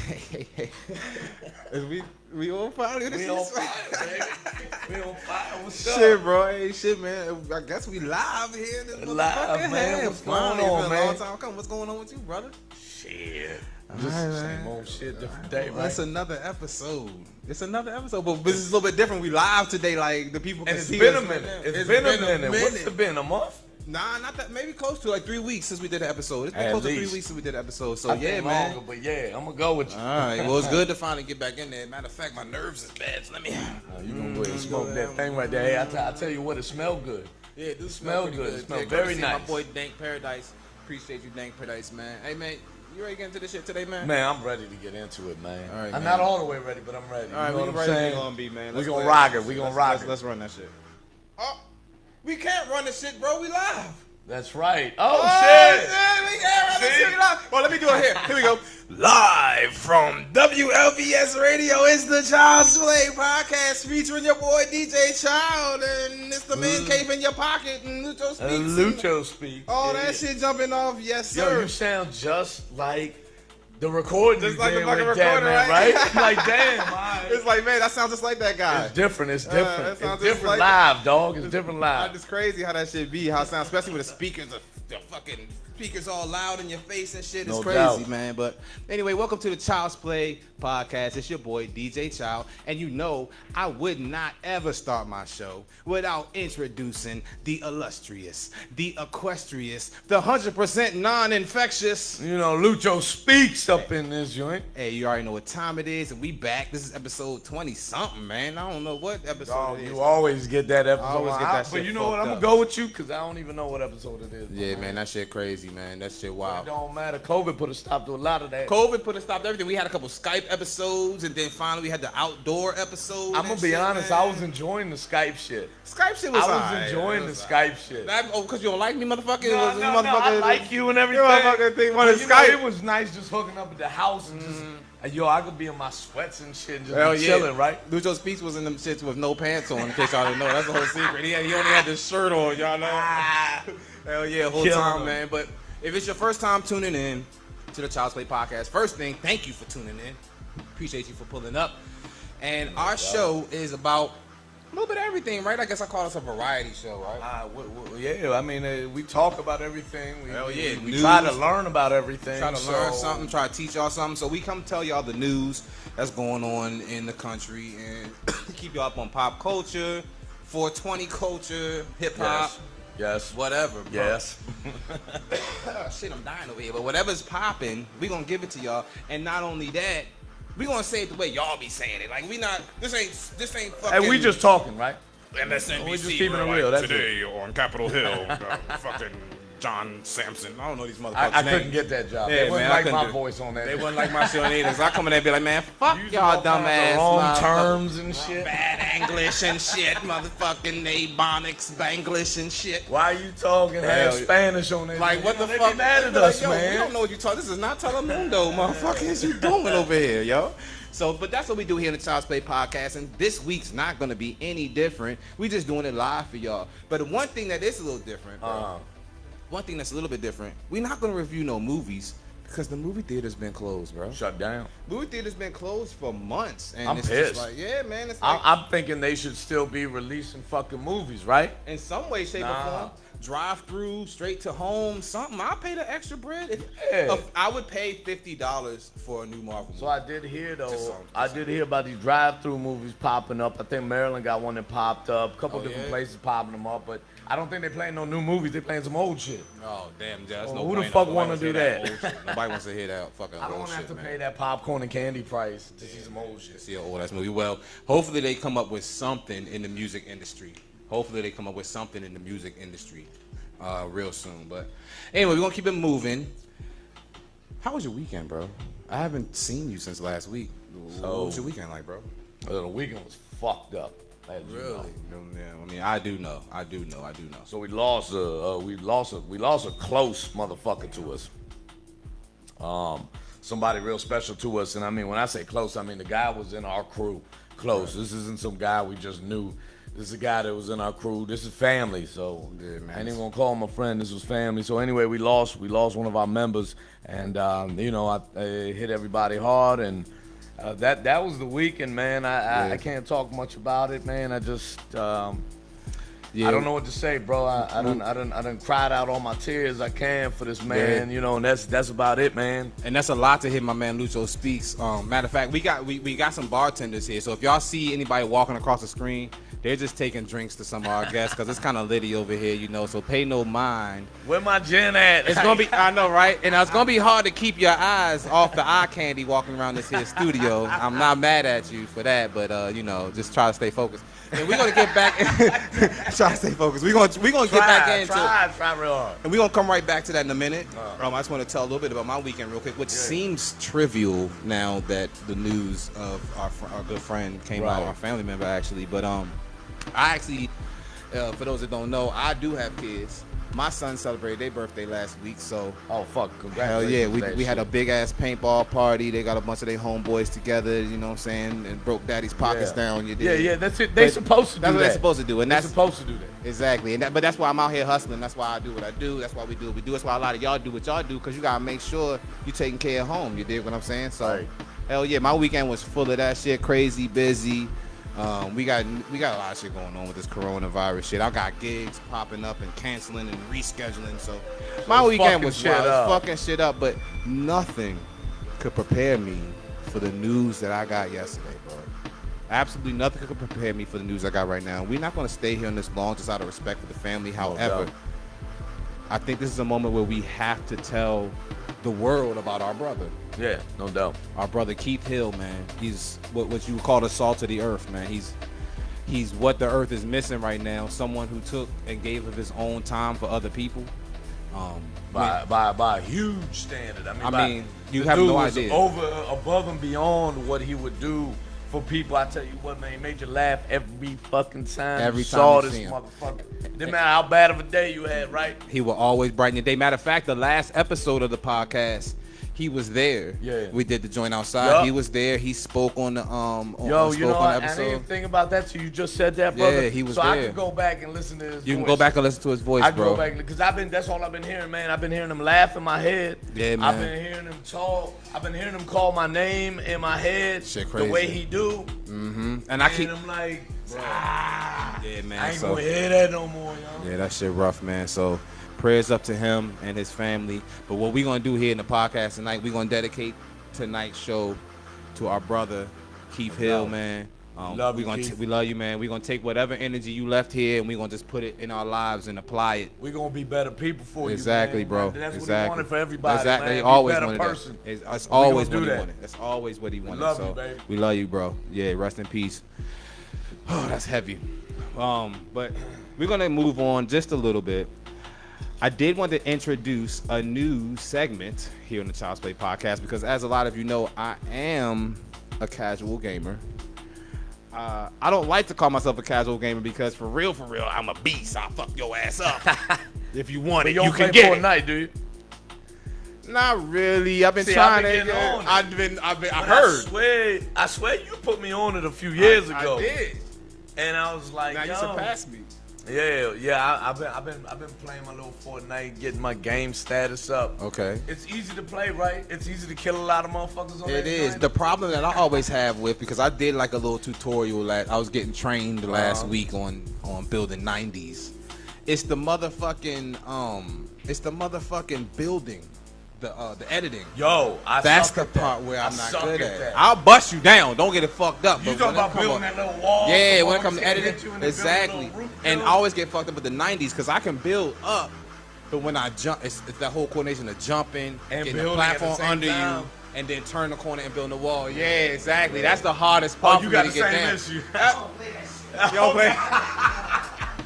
Hey. we on fire? We on fire, baby. We on fire. What's up? Shit, bro. Hey, shit, man. I guess we live here. Live, man. What's going on, man? What's going on with you, brother? Shit. Just same old shit, different day, well, right? it's another episode. But this is a little bit different. We live today, like the people can And it's see been us a minute. right now. It's been a minute. What's it been? A month? Nah, not that. Maybe close to like 3 weeks since we did the episode. It's been At close to least. 3 weeks since we did the episode. So I yeah, think man. longer, but yeah, I'm gonna go with you. All right. Well, it's good to finally get back in there. Matter of fact, my nerves is bad. So let me. You gonna go ahead and smoke that thing right there. Hey, I tell you what, it smell good. Yeah, it do Smell pretty good. It smell Yeah, very courtesy of nice. My boy Dank Paradise. Appreciate you, Dank Paradise, man. Hey, man, you ready to get into this shit today, man? Man, I'm ready to get into it, man. All right, I'm man. not all the way ready, but I'm ready. All right, you know we what ready I'm to saying? gonna be, man. We Let's gonna go rock ahead. it. We gonna rock it. Let's run that shit. Oh, we can't run this shit, bro. We live. That's right. Oh, We shit. can't run this See? shit live. Well, let me do it here. Here we go. Live from WLBS Radio, it's the ChildsPlay Podcast featuring your boy DJ Child, and it's the man cave in your pocket, and Lucho speaks. Lucho speaks. All Yeah. that shit jumping off, yes Yo, sir. you sound just like the recording. Just you like the did fucking with that recorder, man, right? Like, damn, all right. It's like, man, that sounds just like that guy. It's different. It's that different. sounds It's just different like- live, dog. It's different live. It's crazy how that shit be, how it sounds, especially with the speakers, the fucking speakers all loud in your face and shit. It's No crazy, doubt. man. But anyway, welcome to the Child's Play Podcast. It's your boy, DJ Child. And you know, I would not ever start my show without introducing the illustrious, the equestrious, the 100% non-infectious. You know, Lucho speaks up in this joint. Hey, you already know what time it is, and we back. This is episode 20-something, man. I don't know what episode Dog, it is. you always get that episode. I always get that But shit you know what? fucked I'm up. gonna go with you because I don't even know what episode it is. Yeah, man, that shit crazy, man. That shit It wild. don't matter. COVID put a stop to a lot of that. COVID put a stop to everything. We had a couple Skype episodes, and then finally we had the outdoor episode. I'm gonna be honest. I was enjoying the Skype shit. Skype shit was. I was alright. enjoying It the was Skype shit. alright. Because you don't like me, motherfucker. No, It was- no, motherfucker- I like you and everything. motherfucker think one But is you know, Skype. it was nice just hooking up at the house and just, yo, I could be in my sweats and shit and just Hell be yeah. chilling, right? Lucho Speaks was in them shits with no pants on, in case y'all didn't know. That's the whole secret. He only had this shirt on, y'all know. Hell yeah, whole Killing time, him. man. But if it's your first time tuning in to the Child's Play Podcast, first thing, thank you for tuning in. Appreciate you for pulling up. And our show is about a little bit of everything, right? I guess I call this a variety show, right? Yeah, I mean, we talk about everything. Hell yeah, We news. try to learn about everything. Try to learn something, try to teach y'all something. So we come tell y'all the news that's going on in the country and keep y'all up on pop culture, 420 culture, hip hop, Yes. whatever. Bro. Yes. Shit, I'm dying over here. But whatever's popping, we gonna give it to y'all. And not only that, we gonna say it the way y'all be saying it. Like we not. This ain't fucking. Hey, we just talking, right? MSNBC. We just keeping it real. That's Today on Capitol Hill, fucking John Sampson. I don't know these motherfuckers. I couldn't get that job. Yeah, They man, wouldn't I like couldn't my do it. voice on that. They wasn't like my shit on either. So I come in there and be like, man, fuck Using y'all all kinds of dumbass. wrong motherfuckers. terms and shit. Bad English and shit, motherfucking Ebonics, Banglish and shit. Why you talking half Hell, Spanish on that? Like, shit? what You know, the they fuck? Be mad They at be like, us, yo, man. We don't know what you talking. This is not Telemundo, motherfucker. What you doing over here, yo? So, but that's what we do here in the Child's Play Podcast, and this week's not gonna be any different. We just doing it live for y'all. But the one thing that is a little different, bro, one thing that's a little bit different, we're not gonna review no movies because the movie theater's been closed, bro. Shut down. Movie theater's been closed for months, and I'm it's pissed. just like, yeah, man, it's like I'm thinking they should still be releasing fucking movies, right? in some way, shape, or form, drive through, straight to home, something. I'll pay the extra bread. If I would pay $50 for a new Marvel movie. So I did hear Just though. some- I did hear about these drive-through movies popping up. I think Maryland got one that popped up. A couple Oh, different yeah? places popping them up, but I don't think they playing no new movies. They playing some old shit. Oh damn, that's Oh, no who the bueno. fuck Nobody wanna wants do to hear that? old shit. Nobody wants to hear that fucking I don't old want to have shit, to man. pay that popcorn and candy price to see some old shit. See an old ass movie. Well, hopefully they come up with something in the music industry. Hopefully they come up with something in the music industry real soon. But anyway, we're gonna keep it moving. How was your weekend, bro? I haven't seen you since last week. What was your weekend like, bro? The weekend was fucked up. as you know. Yeah, I mean, I do know. So we lost a close motherfucker to us. Somebody real special to us, and I mean when I say close, I mean the guy was in our crew. Close. Right. This isn't some guy we just knew. This is a guy that was in our crew. This is family, so Yeah, man. I ain't even gonna call him a friend. This was family. So anyway, we lost one of our members, and you know, I hit everybody hard, and that was the weekend, man. I can't talk much about it, man. I just I don't know what to say, bro. I done cried out all my tears I can for this man, you know, and that's about it, man. And that's a lot to hear my man Lucho speaks. Matter of fact, we got some bartenders here. So if y'all see anybody walking across the screen, they're just taking drinks to some of our guests because it's kind of litty over here, you know. So pay no mind. Where my gin at? It's gonna be, I know, right? And it's gonna be hard to keep your eyes off the eye candy walking around this here studio. I'm not mad at you for that, but you know, just try to stay focused. And we're gonna get back. Try to stay focused. We're gonna get back into. Try real hard. And we're gonna come right back to that in a minute. I just want to tell a little bit about my weekend real quick, which seems trivial now that the news of our good friend came out, our family member actually. But I actually, for those that don't know, I do have kids. My son celebrated their birthday last week, so fuck, hell yeah, congratulations. we had a big ass paintball party. They got a bunch of their homeboys together, you know what I'm saying, and broke daddy's pockets down. You did. Yeah, that's it. They supposed to do that. That's what they're supposed to do, and they're supposed to do that. Exactly, but that's why I'm out here hustling. That's why I do what I do. That's why we do what we do. That's why a lot of y'all do what y'all do, because you gotta make sure you're taking care of home. You dig what I'm saying? So, hell yeah, my weekend was full of that shit, crazy, busy. We got a lot of shit going on with this coronavirus shit. I got gigs popping up and canceling and rescheduling. So my weekend was fucking shit up, but nothing could prepare me for the news that I got yesterday, bro. Absolutely nothing could prepare me for the news I got right now. We're not going to stay here on this long just out of respect for the family. However, I think this is a moment where we have to tell the world about our brother. Yeah, no doubt. Our brother Keith Hill, man. He's what you would call the salt of the earth, man. He's what the earth is missing right now. Someone who took and gave of his own time for other people. By a huge standard. I mean, you have no idea. Above and beyond what he would do for people. I tell you what, man, he made you laugh every fucking time. Every you time saw you this see him. motherfucker. Didn't matter how bad of a day you had, right? He will always brighten your day. Matter of fact, the last episode of the podcast, he was there. Yeah. We did the joint outside. Yep. He was there. He spoke on the episode. I didn't even think about that till you just said that, brother. Yeah, he was so there. I can go back and listen to his voice. You can go back and listen to his voice, I bro. go back because that's all I've been hearing, man. I've been hearing him laugh in my head. Yeah, man. I've been hearing him talk. I've been hearing him call my name in my head. Shit crazy. The way he do. Mm-hmm. And I keep. I'm like, yeah, man. I ain't gonna hear that no more, yo. Yeah, that shit rough, man. So prayers up to him and his family. But what we're gonna do here in the podcast tonight, we're gonna dedicate tonight's show to our brother Keith Hill, man. We love you, man. We're gonna take whatever energy you left here and we're gonna just put it in our lives and apply it. We're gonna be better people for exactly, you, man. bro. That's exactly. what he wanted for everybody. Exactly. Man. He always be a wanted better person. That's always what he that. wanted. That's always what he wanted. Love so you, baby. we love you, bro. Yeah, rest in peace. Oh, that's heavy. But we're gonna move on just a little bit. I did want to introduce a new segment here on the ChildsPlay Podcast because, as a lot of you know, I am a casual gamer. I don't like to call myself a casual gamer because, for real, I'm a beast. I'll fuck your ass up. If you want it, you can get it. Fortnite, do you? Not really. I've been trying to. I heard. I swear you put me on it a few years ago. I did. And I was like, now you surpassed me. Yeah. I've been playing my little Fortnite, getting my game status up. Okay. It's easy to play, right? It's easy to kill a lot of motherfuckers on It is. The problem that I always have with, because I did like a little tutorial I was getting trained last week on building 90s. It's the motherfucking building. The editing. Yo, that's the part where I'm not good at. That. I'll bust you down. Don't get it fucked up. You talking about building that little wall? Yeah, when it comes to editing, exactly. And I always get fucked up with the 90s because I can build up, but when I jump, it's that whole coordination of jumping and getting the platform under you, and then turn the corner and build the wall. Yeah, exactly. That's the hardest part for me to get down. Issue. You don't play.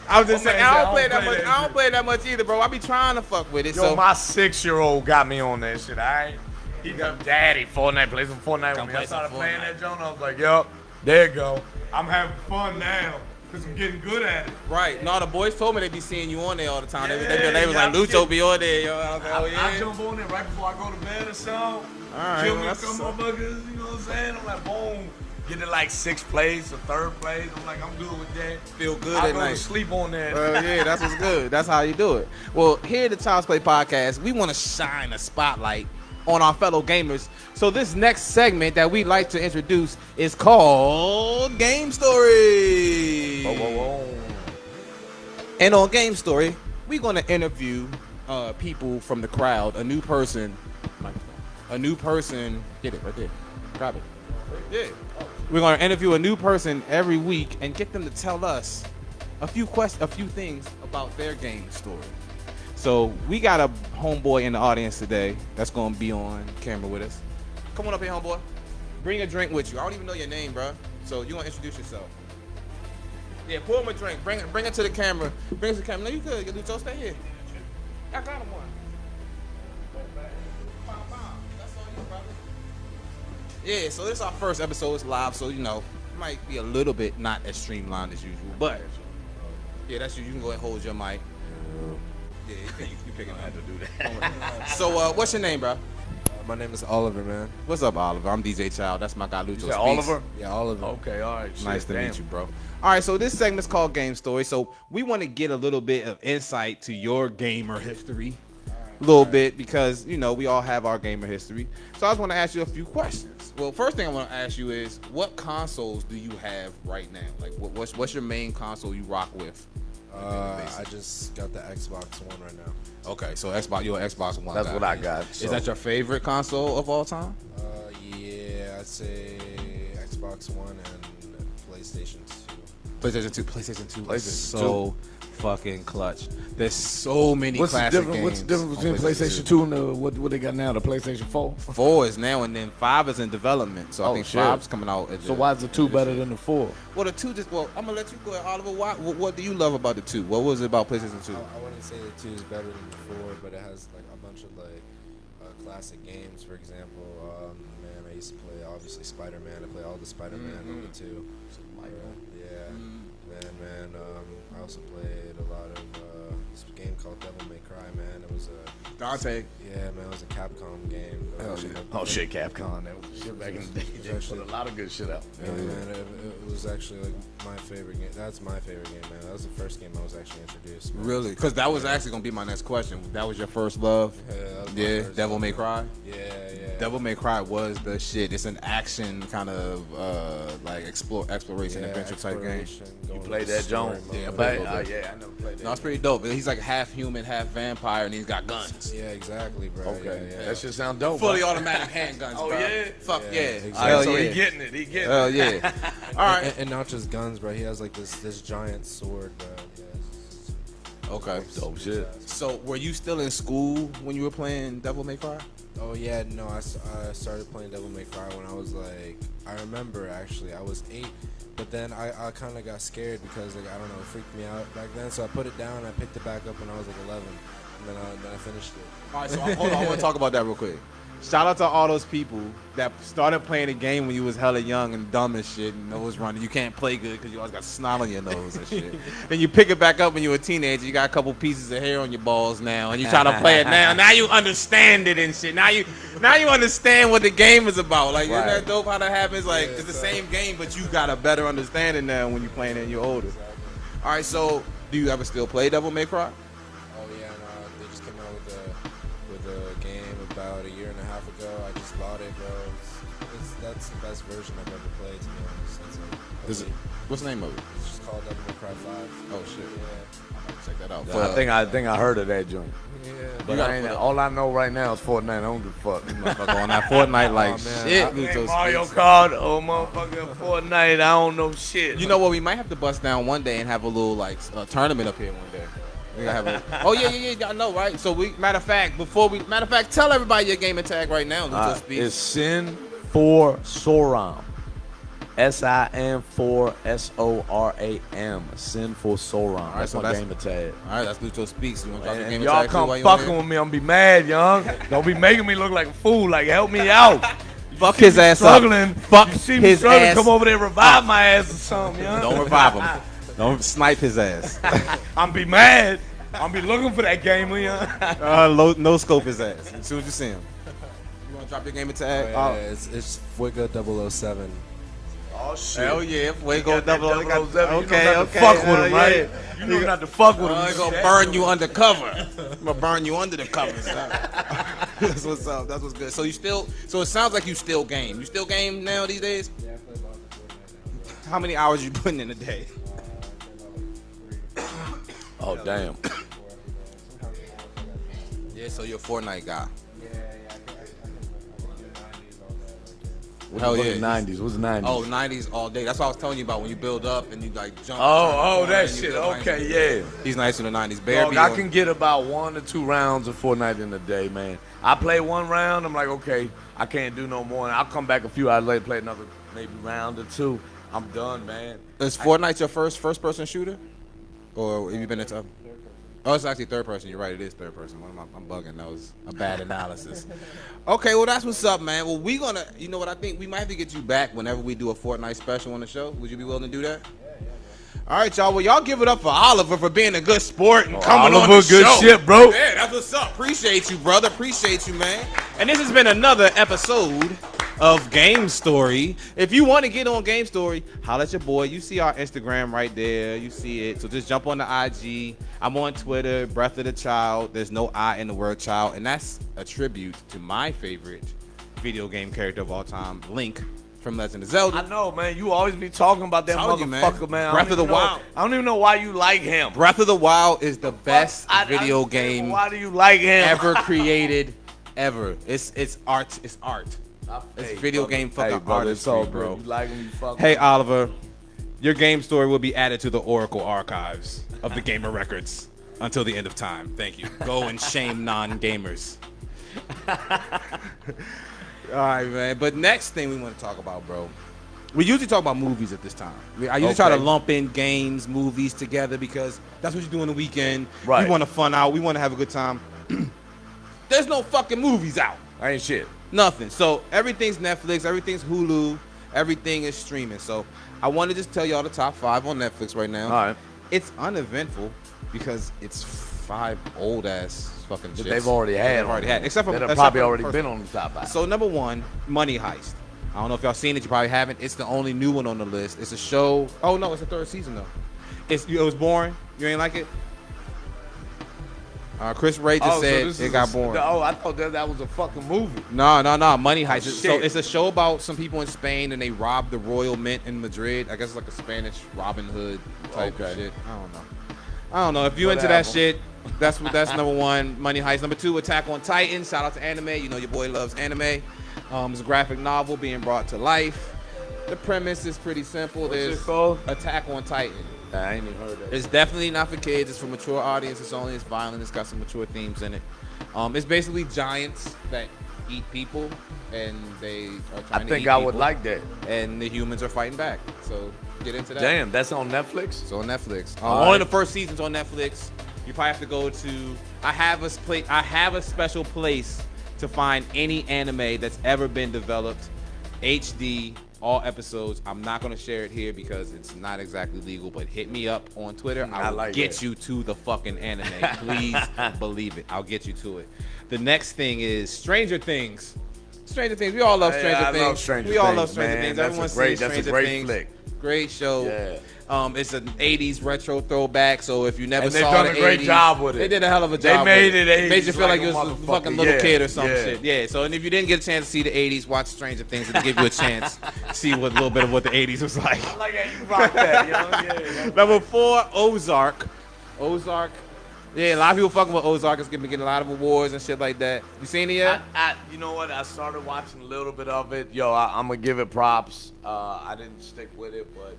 I was just saying, I don't play that much. I don't play that much either, bro. I be trying to fuck with it. Yo, my 6-year-old got me on that shit. Alright, he got daddy Fortnite. Play some Fortnite with me. I started playing that joint. I was like, yo, there you go. I'm having fun now because I'm getting good at it. Right. No, the boys told me they be seeing you on there all the time. They was like, Lucho be on there, yo. I was like, oh yeah. I jump on there right before I go to bed or something. All right. Kill me some motherfuckers. You know what I'm saying? I'm like, boom. getting like 6th place or 3rd place. I'm like, I'm good with that. Feel good I at go night. to sleep on that. Yeah, that's what's good. That's how you do it. Well, here at the Child's Play Podcast, we want to shine a spotlight on our fellow gamers. So this next segment that we'd like to introduce is called Game Story. Whoa, whoa, whoa. And on Game Story, we're going to interview people from the crowd, a new person. Get it right there. Grab it. Yeah. We're going to interview a new person every week and get them to tell us a few things about their game story. So we got a homeboy in the audience today that's going to be on camera with us. Come on up here, homeboy. Bring a drink with you. I don't even know your name, bro. So you want to introduce yourself. Yeah, pour him a drink. Bring it to the camera. Bring it to the camera. No, you good. Lucho, stay here. I got him one. That's all you, brother. Yeah, so this is our first episode. It's live, so, you know, it might be a little bit not as streamlined as usual. But, yeah, that's you. You can go ahead and hold your mic. Yeah, you picking up to do that. So, what's your name, bro? My name is Oliver, man. What's up, Oliver? I'm DJ Child. That's my guy, Lucho. You said Oliver? Yeah, Oliver. Okay, all right. Nice shit, to damn. meet you, bro. All right, so this segment's called Game Story. So we want to get a little bit of insight to your gamer history. A little bit, because, you know, we all have our gamer history. So I just want to ask you a few questions. Well, first thing I want to ask you is, what consoles do you have right now? Like, what's your main console you rock with? I just got the Xbox One right now. Okay, so you're an Xbox One That's guy. what I got. Is that your favorite console of all time? Yeah, I'd say Xbox One and PlayStation 2. PlayStation 2 is PlayStation so fucking clutch. There's so many What's the classic difference? games. What's the difference on between PlayStation 2 and the, what they got now? The PlayStation 4. 4 is now, and then 5 is in development. So I Oh, think shit. 5's coming out. So why is the 2 better than the 4? Well, the 2 I'm gonna let you go ahead, Oliver. What do you love about the 2? What was it about PlayStation 2? I wouldn't say the 2 is better than the 4, but it has like a bunch of like classic games. For example, man, I used to play obviously Spider-Man. I play all the Spider-Man on the 2. Yeah. Man, I also played a lot of this game called Devil May Cry. Man, it was a Dante. Yeah, man, it was a Capcom game. Hell yeah. Oh shit, Capcom. That was shit back in the day. They put a lot of good shit out. Yeah, man, it was actually like my favorite game. That's my favorite game, man. That was the first game I was actually introduced. Man. Really? Because that was actually gonna be my next question. That was your first love? Yeah, that was my Yeah, first Devil one. May Cry? Yeah. Devil May Cry was the shit. It's an action kind of like exploration adventure type game. You played that, Jont? Yeah, I I played a little bit. yeah, I never played that. No, it's pretty dope. He's like half human, half vampire, and he's got guns. Yeah, exactly, bro. Okay, Yeah. that shit sound dope. Fully bro. automatic handguns, Oh, bro. yeah? Fuck yeah. exactly. All right, Hell so yeah. he getting it. He getting Hell it. yeah. All right. And not just guns, bro. He has like this giant sword, bro. Yeah, Okay. Dope shit. So, were you still in school when you were playing Devil May Cry? Oh yeah, no. I started playing Devil May Cry when I was like, I remember actually I was 8, but then I kind of got scared because like I don't know, it freaked me out back then. So I put it down and I picked it back up when I was like 11, and then I finished it. All right, so hold on. I want to talk about that real quick. Shout out to all those people that started playing the game when you was hella young and dumb as shit and nose running. You can't play good because you always got snot on your nose and shit. Then you pick it back up when you were a teenager. You got a couple pieces of hair on your balls now, and you try to play it now. Now you understand it and shit. Now you understand what the game is about. Like, isn't that dope how that happens? Like, it's the same game, but you got a better understanding now when you're playing it and you're older. All right, so do you ever still play Devil May Cry? Oh yeah, no, they just came out with a game about a year and a half ago. I just bought it, bro. That's the best version I've ever played, to be honest. Is it? What's the name of it? It's just called Devil May Cry 5. Oh shit. Yeah. I might check that out. I think I heard of that joint. Yeah. But all I know right now is Fortnite. I don't give a fuck. Motherfucker on that Fortnite like Oh, man. shit. I- Lucho Mario Speaks. Kart, oh motherfucker, Fortnite. I don't know shit. You know what? We might have to bust down one day and have a little like tournament up here one day. We gotta have a, oh yeah. I know, right? So matter of fact, tell everybody your gamer tag right now. Lucho Speaks. It's Sin for Soram. SIN4SORAM. Sin for Soram. That's so my that's- gamer tag. All right, that's Lucho Speaks. You want to drop your And gamer y'all tag? too come while you on fucking here? with me, I'm be mad, young. Don't be making me look like a fool. Like, help me out. Fuck his ass Struggling. up. Fuck You see me his struggling, ass. come over there and revive my ass or something, young. Don't revive him. Don't snipe his ass. I'm be mad. I'm be looking for that gamer, young. No scope his ass as soon as you see him. You want to drop your gamer tag? Yeah, it's Fuega 007. Oh shit. Hell yeah, Fuego Got that double. double O seven. Okay, You know not okay. to fuck with him, hell right? yeah. You know not to fuck with him. I'm gonna burn you undercover. I'm gonna burn you under the covers. That's what's up. That's what's good. So it sounds like you still game. You still game now these days? Yeah, I play lots of Fortnite now. How many hours you putting in a day? I play about like 3, Oh damn. 4 every day. Sometimes 4. Yeah, so you're a Fortnite guy. Yeah, I can do 90s all that. Hell What's yeah. the 90s? What's the 90s? Oh, 90s all day. That's what I was telling you about when you build up and you like jump. Oh, that and you shit. build Okay, 90s. yeah. He's nice in the 90s. Bear Dog, be I on- can get about 1 to 2 rounds of Fortnite in a day, man. I play 1 round, I'm like, okay, I can't do no more. And I'll come back a few hours later, play another maybe round or 2. I'm done, man. Is Fortnite your first person shooter? Or have you been into? Oh, it's actually third person. You're right. It is third person. I'm bugging. That was a bad analysis. Okay, well that's what's up, man. Well, we gonna, you know what I think we might have to get you back whenever we do a Fortnite special on the show. Would you be willing to do that? All right, y'all. Well, y'all give it up for Oliver for being a good sport and coming on the Oliver, good show. shit, bro. Yeah, that's what's up. Appreciate you, brother. Appreciate you, man. And this has been another episode of Game Story. If you want to get on Game Story, holla at your boy. You see our Instagram right there. You see it. So just jump on the IG. I'm on Twitter, Breath of the Child. There's no I in the word child. And that's a tribute to my favorite video game character of all time, Link from Legend of Zelda. I know, man. You always be talking about that Told you, man. motherfucker, man. I Breath don't of the even know- Wild. I don't even know why you like him. Breath of the Wild is the best I video understand, game but why do you like him? ever created, ever. It's art. It's art. It's Hey, video brother. game fucking Hey, brother, it's all artistry, bro. good. You like him, you fuck Hey, with him. Oliver, your Game Story will be added to the Oracle archives of the Gamer Records until the end of time. Thank you. Go and shame non-gamers. All right, man. But next thing we want to talk about, bro. We usually talk about movies at this time. I usually try to Okay. lump in games, movies together because that's what you do on the weekend. Right. We want to fun out. We want to have a good time. There's no fucking movies out. Ain't shit. Nothing. So everything's Netflix, everything's Hulu, everything is streaming. So I want to just tell y'all the top 5 on Netflix right now. All right. It's uneventful because it's 5 old ass fucking That shits. they've already had. They've already had. Except for that have except probably for the already first been one. on the top 5. So number 1, Money Heist. I don't know if y'all seen it. You probably haven't. It's the only new one on the list. It's a show. Oh no, it's the 3rd season though. It was boring. You ain't like it? CrisRey just said this it is got boring. Oh, I thought that was a fucking movie. No. Money Heist. So shit. it's a show about some people in Spain and they robbed the Royal Mint in Madrid. I guess it's like a Spanish Robin Hood type of Okay. shit. I don't know. If you into that Whatever. shit, that's number 1, Money Heist. Number 2, Attack on Titan. Shout out to anime. You know your boy loves anime. It's a graphic novel being brought to life. The premise is pretty simple. What's There's it called? Attack on Titan. I ain't even heard that. It's definitely not for kids. It's for mature audience. It's violent. It's got some mature themes in it. It's basically giants that eat people, and they are trying I to think eat I people, would like that. and the humans are fighting back. So get into that. Damn, that's on Netflix? It's on Netflix. All Only right. the first season's on Netflix. You probably have to go to. I have a special place to find any anime that's ever been developed, HD, all episodes. I'm not gonna share it here because it's not exactly legal. But hit me up on Twitter. I I will like get that. you to the fucking anime. Please believe it. I'll get you to it. The next thing is Stranger Things. Stranger Things. We all love Hey, Stranger I Things. love Stranger we all Things, love Stranger man. Things. That's a Everyone's great- seen that's a Stranger great Things. flick. Great show. Yeah. It's an 80s retro throwback, so if you never And they've saw done the a great 80s, job with it. They did a hell of a They job. made with it 80s made you feel like like you a was a fucking motherfucker. little Yeah, kid or some yeah. shit. Yeah. So, and if you didn't get a chance to see the 80s, watch Stranger Things. It'll give you a chance to see what a little bit of what the 80s was like. I like how you rock that, you know? Yeah. Number 4, Ozark. Ozark. Yeah, a lot of people fucking with Ozark. It's gonna be getting a lot of awards and shit like that. You seen it yet? You know what? I started watching a little bit of it. Yo, I'm gonna give it props. I didn't stick with it, but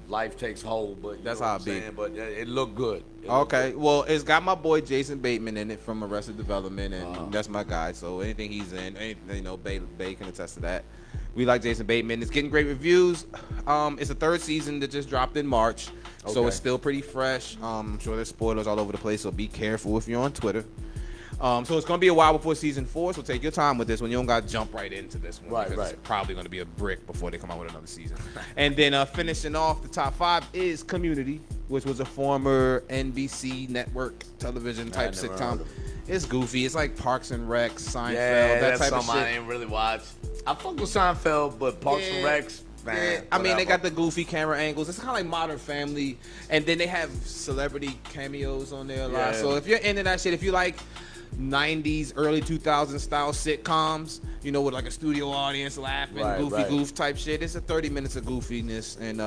life takes hold. But That's know how what it be. I'm saying? But it looked good. It looked Okay, good. well, it's got my boy Jason Bateman in it from Arrested Development, and that's my guy. So anything he's in, Bay can attest to that. We like Jason Bateman. It's getting great reviews. It's the 3rd season that just dropped in March, so Okay. it's still pretty fresh. I'm sure there's spoilers all over the place, so be careful if you're on Twitter. So it's gonna be a while before season 4, so take your time with this one. You don't gotta jump right into this one. Right, because right. It's probably gonna be a brick before they come out with another season. And then finishing off the top 5 is Community, which was a former NBC network television type never heard sitcom. of it. It's goofy. It's like Parks and Rec, Seinfeld, Yeah, that that's type of something I shit. didn't really watch. I fuck with Seinfeld, but Parks and Yeah. Recs, I mean, they got the goofy camera angles. It's kind of like Modern Family, and then they have celebrity cameos on there a lot. So if you're into that shit, if you like 90s, early 2000s style sitcoms, you know, with like a studio audience laughing, goofy goof type shit, it's a 30 minutes of goofiness, and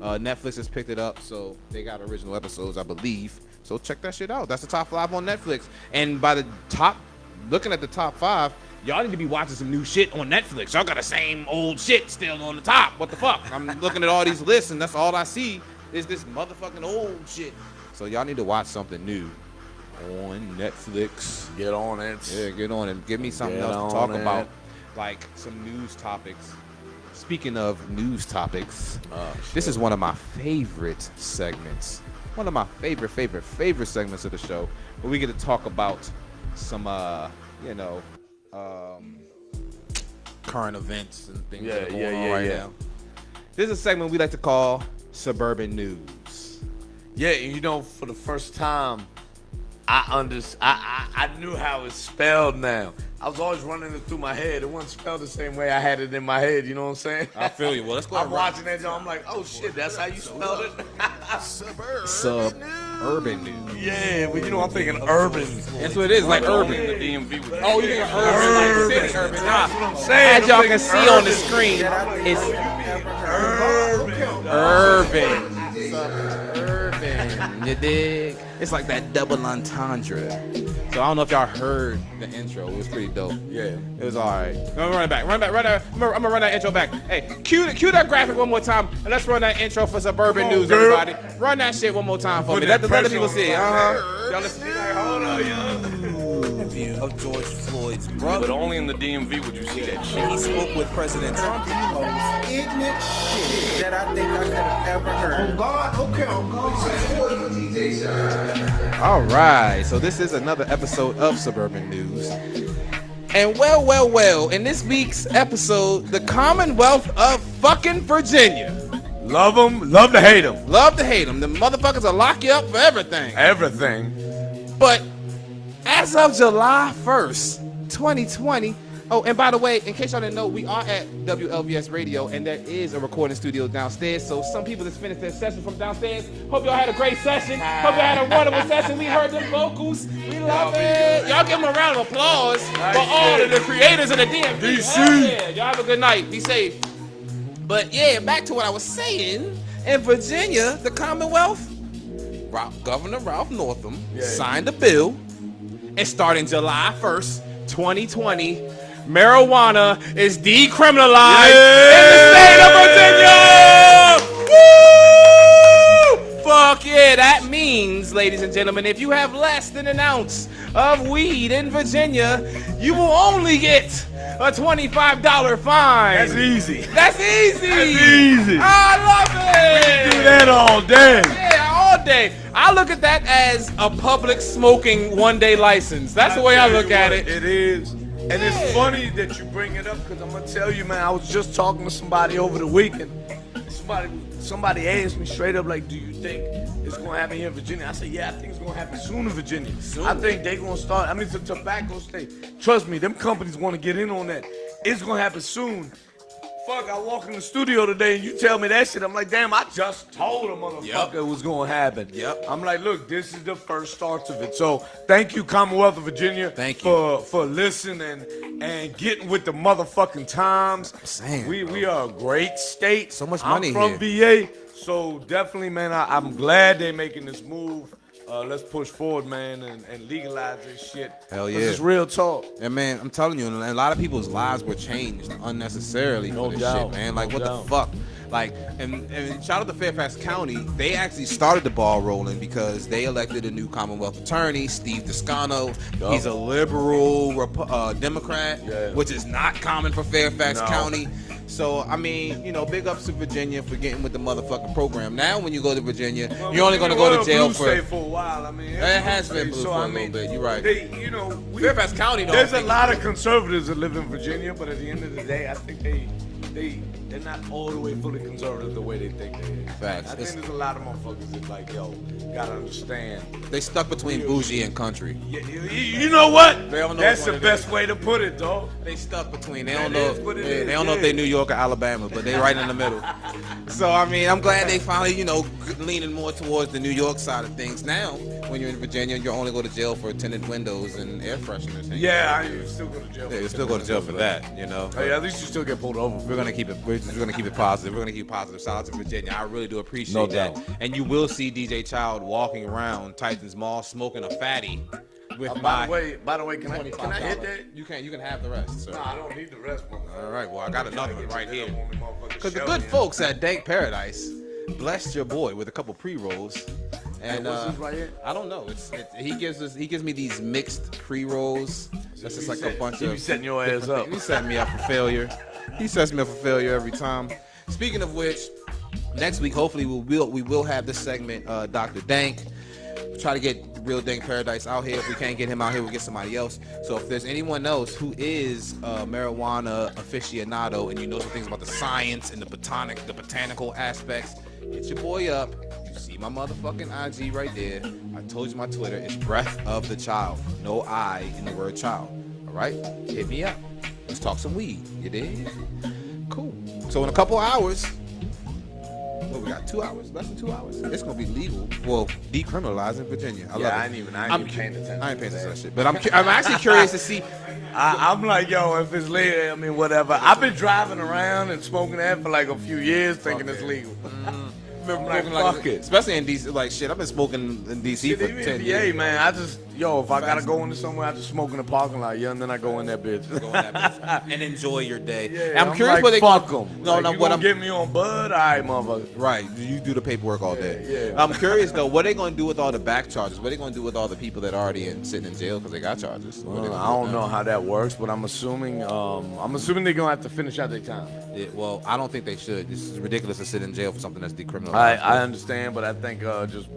Netflix has picked it up, so they got original episodes, I believe. So check that shit out. That's the top 5 on Netflix. And by the top, looking at the top 5, y'all need to be watching some new shit on Netflix. Y'all got the same old shit still on the top. What the fuck? I'm looking at all these lists, and that's all I see is this motherfucking old shit. So y'all need to watch something new on Netflix. Get on it. Yeah, get on it. Give me something else to talk about, like some news topics. Speaking of news topics, this is one of my favorite segments. One of my favorite segments of the show, where we get to talk about some, current events and things that are going on right now. This is a segment we like to call Suburban News. Yeah, you know, for the first time, I knew how it's spelled now. I was always running it through my head. It wasn't spelled the same way I had it in my head, you know what I'm saying? I feel you. Well, let's go. I'm watching that, I'm like, oh shit, that's how you spelled it? Suburban News. Yeah, but you know, I'm thinking urban. That's what it is, like urban. The DMV was Oh, you think urban, like city urban. Nah, That's what I'm saying. as y'all can see on the screen, it's urban. You dig? It's like that double entendre. So I don't know if y'all heard the intro. It was pretty dope. Yeah. It was all right. I'm gonna run it back. Run that. I'm gonna run that intro back. Hey, cue that graphic one more time, and let's run that intro for Suburban News, girl. everybody. Run that shit one more time for me. that Let the people pressure see it. on. Y'all listen. Hold on, yo. Of George Floyd's brother. But only in the DMV would you see that shit. He spoke with President Trump. The most ignorant shit that I think I could have ever heard. All right, so this is another episode of Suburban News. And well, in this week's episode, the Commonwealth of fucking Virginia. Love them, love to hate them. Love to hate them. The motherfuckers will lock you up for everything. Everything. But as of July 1st, 2020, oh, and by the way, in case y'all didn't know, we are at WLVS Radio, and there is a recording studio downstairs. So some people just finished their session from downstairs. Hope y'all had a great session. Hope y'all had a wonderful session. We heard them vocals. We love it. Y'all give them a round of applause for all of the creators of the DMV. DC. Yeah, y'all have a good night. Be safe. But yeah, back to what I was saying. In Virginia, the Commonwealth, Governor Ralph Northam signed a bill. And starting July 1st, 2020, marijuana is decriminalized in the state of Virginia! Woo! Fuck yeah, that means, ladies and gentlemen, if you have less than an ounce of weed in Virginia, you will only get a $25 fine. That's easy. That's easy! That's easy. I love it! Do that all day. Yeah, all day. I look at that as a public smoking one-day license. That's the way I look at it. It is. And it's funny that you bring it up, because I'm going to tell you, man, I was just talking to somebody over the weekend. Somebody asked me straight up, like, do you think it's going to happen here in Virginia? I said, yeah, I think it's going to happen soon in Virginia. I think they're going to start. I mean, it's a tobacco state. Trust me, them companies want to get in on that. It's going to happen soon. Fuck, I walk in the studio today and you tell me that shit. I'm like, damn, I just told a motherfucker it was going to happen. Yep. I'm like, look, this is the first starts of it. So thank you, Commonwealth of Virginia, for listening and getting with the motherfucking times. I'm saying, we are a great state. So much money I'm from VA, so definitely, man, I'm glad they're making this move. Let's push forward, man, and legalize this shit. Hell yeah. This is real talk. And man, I'm telling you, a lot of people's lives were changed unnecessarily for this shit, man. Like, what the fuck? Like, and shout out to Fairfax County. They actually started the ball rolling because they elected a new Commonwealth attorney, Steve Toscano. He's a liberal Democrat, which is not common for Fairfax County. So, I mean, you know, big ups to Virginia for getting with the motherfucking program. Now, when you go to Virginia, you're only going to go to jail for a while. I mean, it has been blue for a little bit. You're right. Fairfax County, though. There's a lot of conservatives that live in Virginia, but at the end of the day, I think they they're not all the way fully conservative the way they think they is. Facts. I think there's a lot of motherfuckers that's like, yo, gotta understand. They stuck between bougie and country. Yeah, you know what? They don't know That's what the it best is. way to put it, dog. They stuck between. They That don't know. is what it Yeah, is, they don't know if yeah. they New York or Alabama, but they right in the middle. So I mean, I'm glad they finally, leaning more towards the New York side of things. Now, when you're in Virginia, you only go to jail for tinted windows and air fresheners. Yeah, you still go to jail. Yeah, you still go to jail for that. Hey, at least you still get pulled over. We're gonna keep it. We're gonna keep it positive. We're gonna keep it positive. Shout out to Virginia. I really do appreciate No that. doubt. And you will see DJ Child walking around Titans Mall smoking a fatty with By my. the way, can I hit that? You can have the rest, sir. Nah, I don't need the rest, bro. All right. Well, I got another one right here. Because the Shell good in. folks at Dank Paradise blessed your boy with a couple pre-rolls. And what's this right here? I don't know. He gives me these mixed pre-rolls. That's just like a bunch He of. be setting your ass up. He set me up for failure. He sets me up for failure every time. Speaking of which, next week hopefully we will have this segment, Dr. Dank. We'll try to get Real Dank Paradise out here. If we can't get him out here, we'll get somebody else. So if there's anyone else who is a marijuana aficionado and you know some things about the science and the botanical aspects, hit your boy up. You see my motherfucking IG right there. I told you my Twitter is Breath of the Child. No I in the word child. All right? Hit me up. Let's talk some weed. You dig? Cool. So in a couple hours, we got 2 hours, less than 2 hours. It's gonna be legal, well, decriminalized in Virginia. I love it. I ain't even paying attention. I ain't paying attention to that shit, but I'm actually curious to see. I'm like, yo, if it's legal, I mean, whatever. I've been driving around and smoking that for like a few years, thinking it's legal. Remember Like, fuck it. especially in DC. Like shit, I've been smoking in DC Shit, for even 10 PA, years. man, if I gotta go into somewhere, I just smoke in the parking lot, and then I go in that bitch. Go in that bitch and enjoy your day. Yeah, I'm curious like, what they fuck gonna- them. No, like, no, you what gonna I'm get me on bud? All right, motherfucker. right. You do the paperwork all day. Yeah. I'm curious though, what they gonna do with all the back charges? What they gonna do with all the people that are already sitting in jail because they got charges? What they gonna I do don't with know them? how that works, but I'm assuming they're gonna have to finish out their time. Yeah, well, I don't think they should. It's ridiculous to sit in jail for something that's decriminalized. I understand, but I think just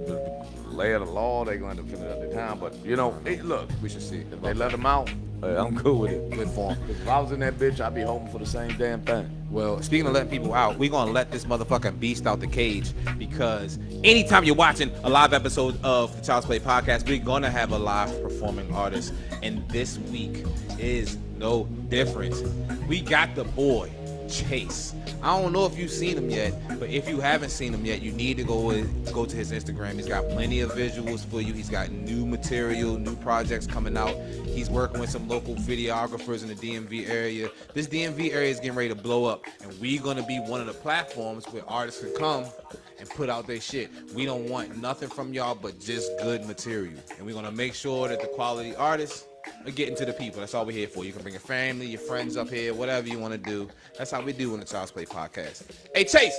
lay of the law, they're going to finish out their time. But look, We should see. if they let them out, I'm cool with it. Good form. If I was in that bitch, I'd be hoping for the same damn thing. Well, speaking of letting people out, we're going to let this motherfucking beast out the cage because anytime you're watching a live episode of the ChildsPlay Podcast, we're going to have a live performing artist. And this week is no different. We got the boy, Chase. I don't know if you've seen him yet, but if you haven't seen him yet, you need to go to his Instagram. He's got plenty of visuals for you. He's got new material, new projects coming out. He's working with some local videographers in the DMV area. This DMV area is getting ready to blow up, and we're going to be one of the platforms where artists can come and put out their shit. We don't want nothing from y'all but just good material, and we're going to make sure that the quality artists are getting to the people. That's all we're here for. You can bring your family, your friends up here, whatever you want to do. That's how we do in the ChildsPlay Podcast. Hey, Chase,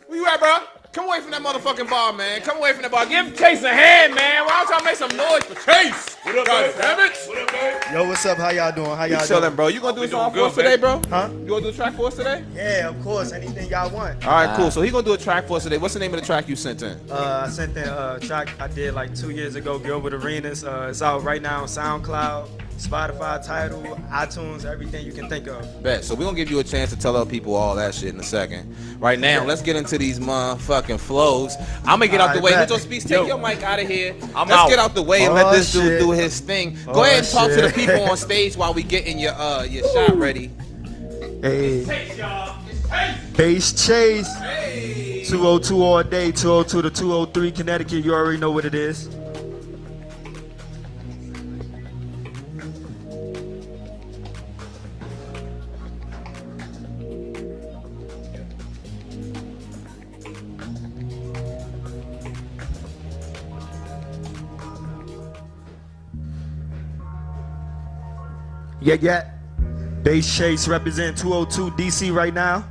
where you at, bro? Come away from that motherfucking bar, man. Come away from that bar. Give Chase a hand, man. Why don't y'all make some noise for Chase? What up, God damn it? What up, man? Yo, what's up? How y'all doing? How y'all Chilling, doing? bro. You gonna do a song for good, us today, bro? Huh? You gonna do a track for us today? Yeah, of course. Anything y'all want. All right, cool. So he gonna do a track for us today. What's the name of the track you sent in? I sent in a track I did like 2 years ago, Gilbert Arenas. It's out right now on SoundCloud, Spotify, Tidal, iTunes, everything you can think of. Bet. So we're gonna give you a chance to tell other people all that shit in a second. Right now, let's get into these motherfucking flows. I'm gonna get out the way. Alright, Lucho bet. Speaks, Yo. take your mic out of here. I'm Let's out. get out the way and let Oh, this dude shit. do his thing. Go Oh, ahead and talk to the shit. people on stage while we getting your shot ready. Hey, Chase, y'all. It's Chase. Base Chase. Hey. 202 all day, 202 to 203 Connecticut. You already know what it is. Yeah. Base Chase represent 202 DC right now.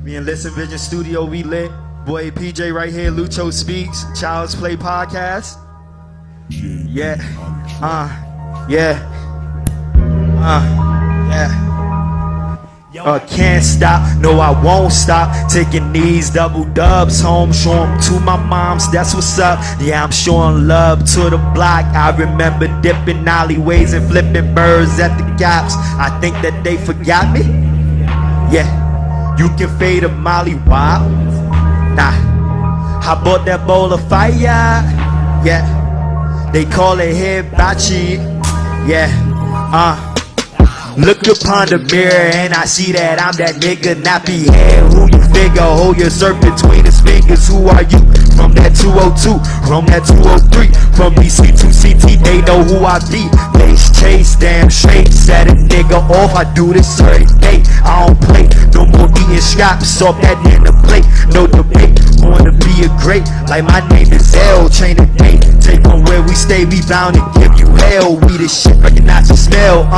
Me and Listen Vision Studio, we lit. Boy PJ right here, Lucho Speaks, ChildsPlay Podcast. Yeah. Yeah. Can't stop, no I won't stop. Taking these double dubs home, show 'em to my moms, that's what's up. Yeah, I'm showing love to the block. I remember dipping alleyways and flipping birds at the gaps. I think that they forgot me. Yeah. You can fade a Molly wild. Nah, I bought that bowl of fire. Yeah, they call it hibachi. Yeah, look upon the mirror and I see that I'm that nigga nappy head. Who you figure? Hold your surf between his fingers. Who are you? From that 202, from that 203, from BC to CT, they know who I be. Base Chase, damn straight, set a nigga off. I do this every day. I don't play, no more eating scraps off that in the plate. No debate, wanna be a great, like my name is L. Chain of day, take on where we stay, we bound to give you hell. We the shit, recognize the smell,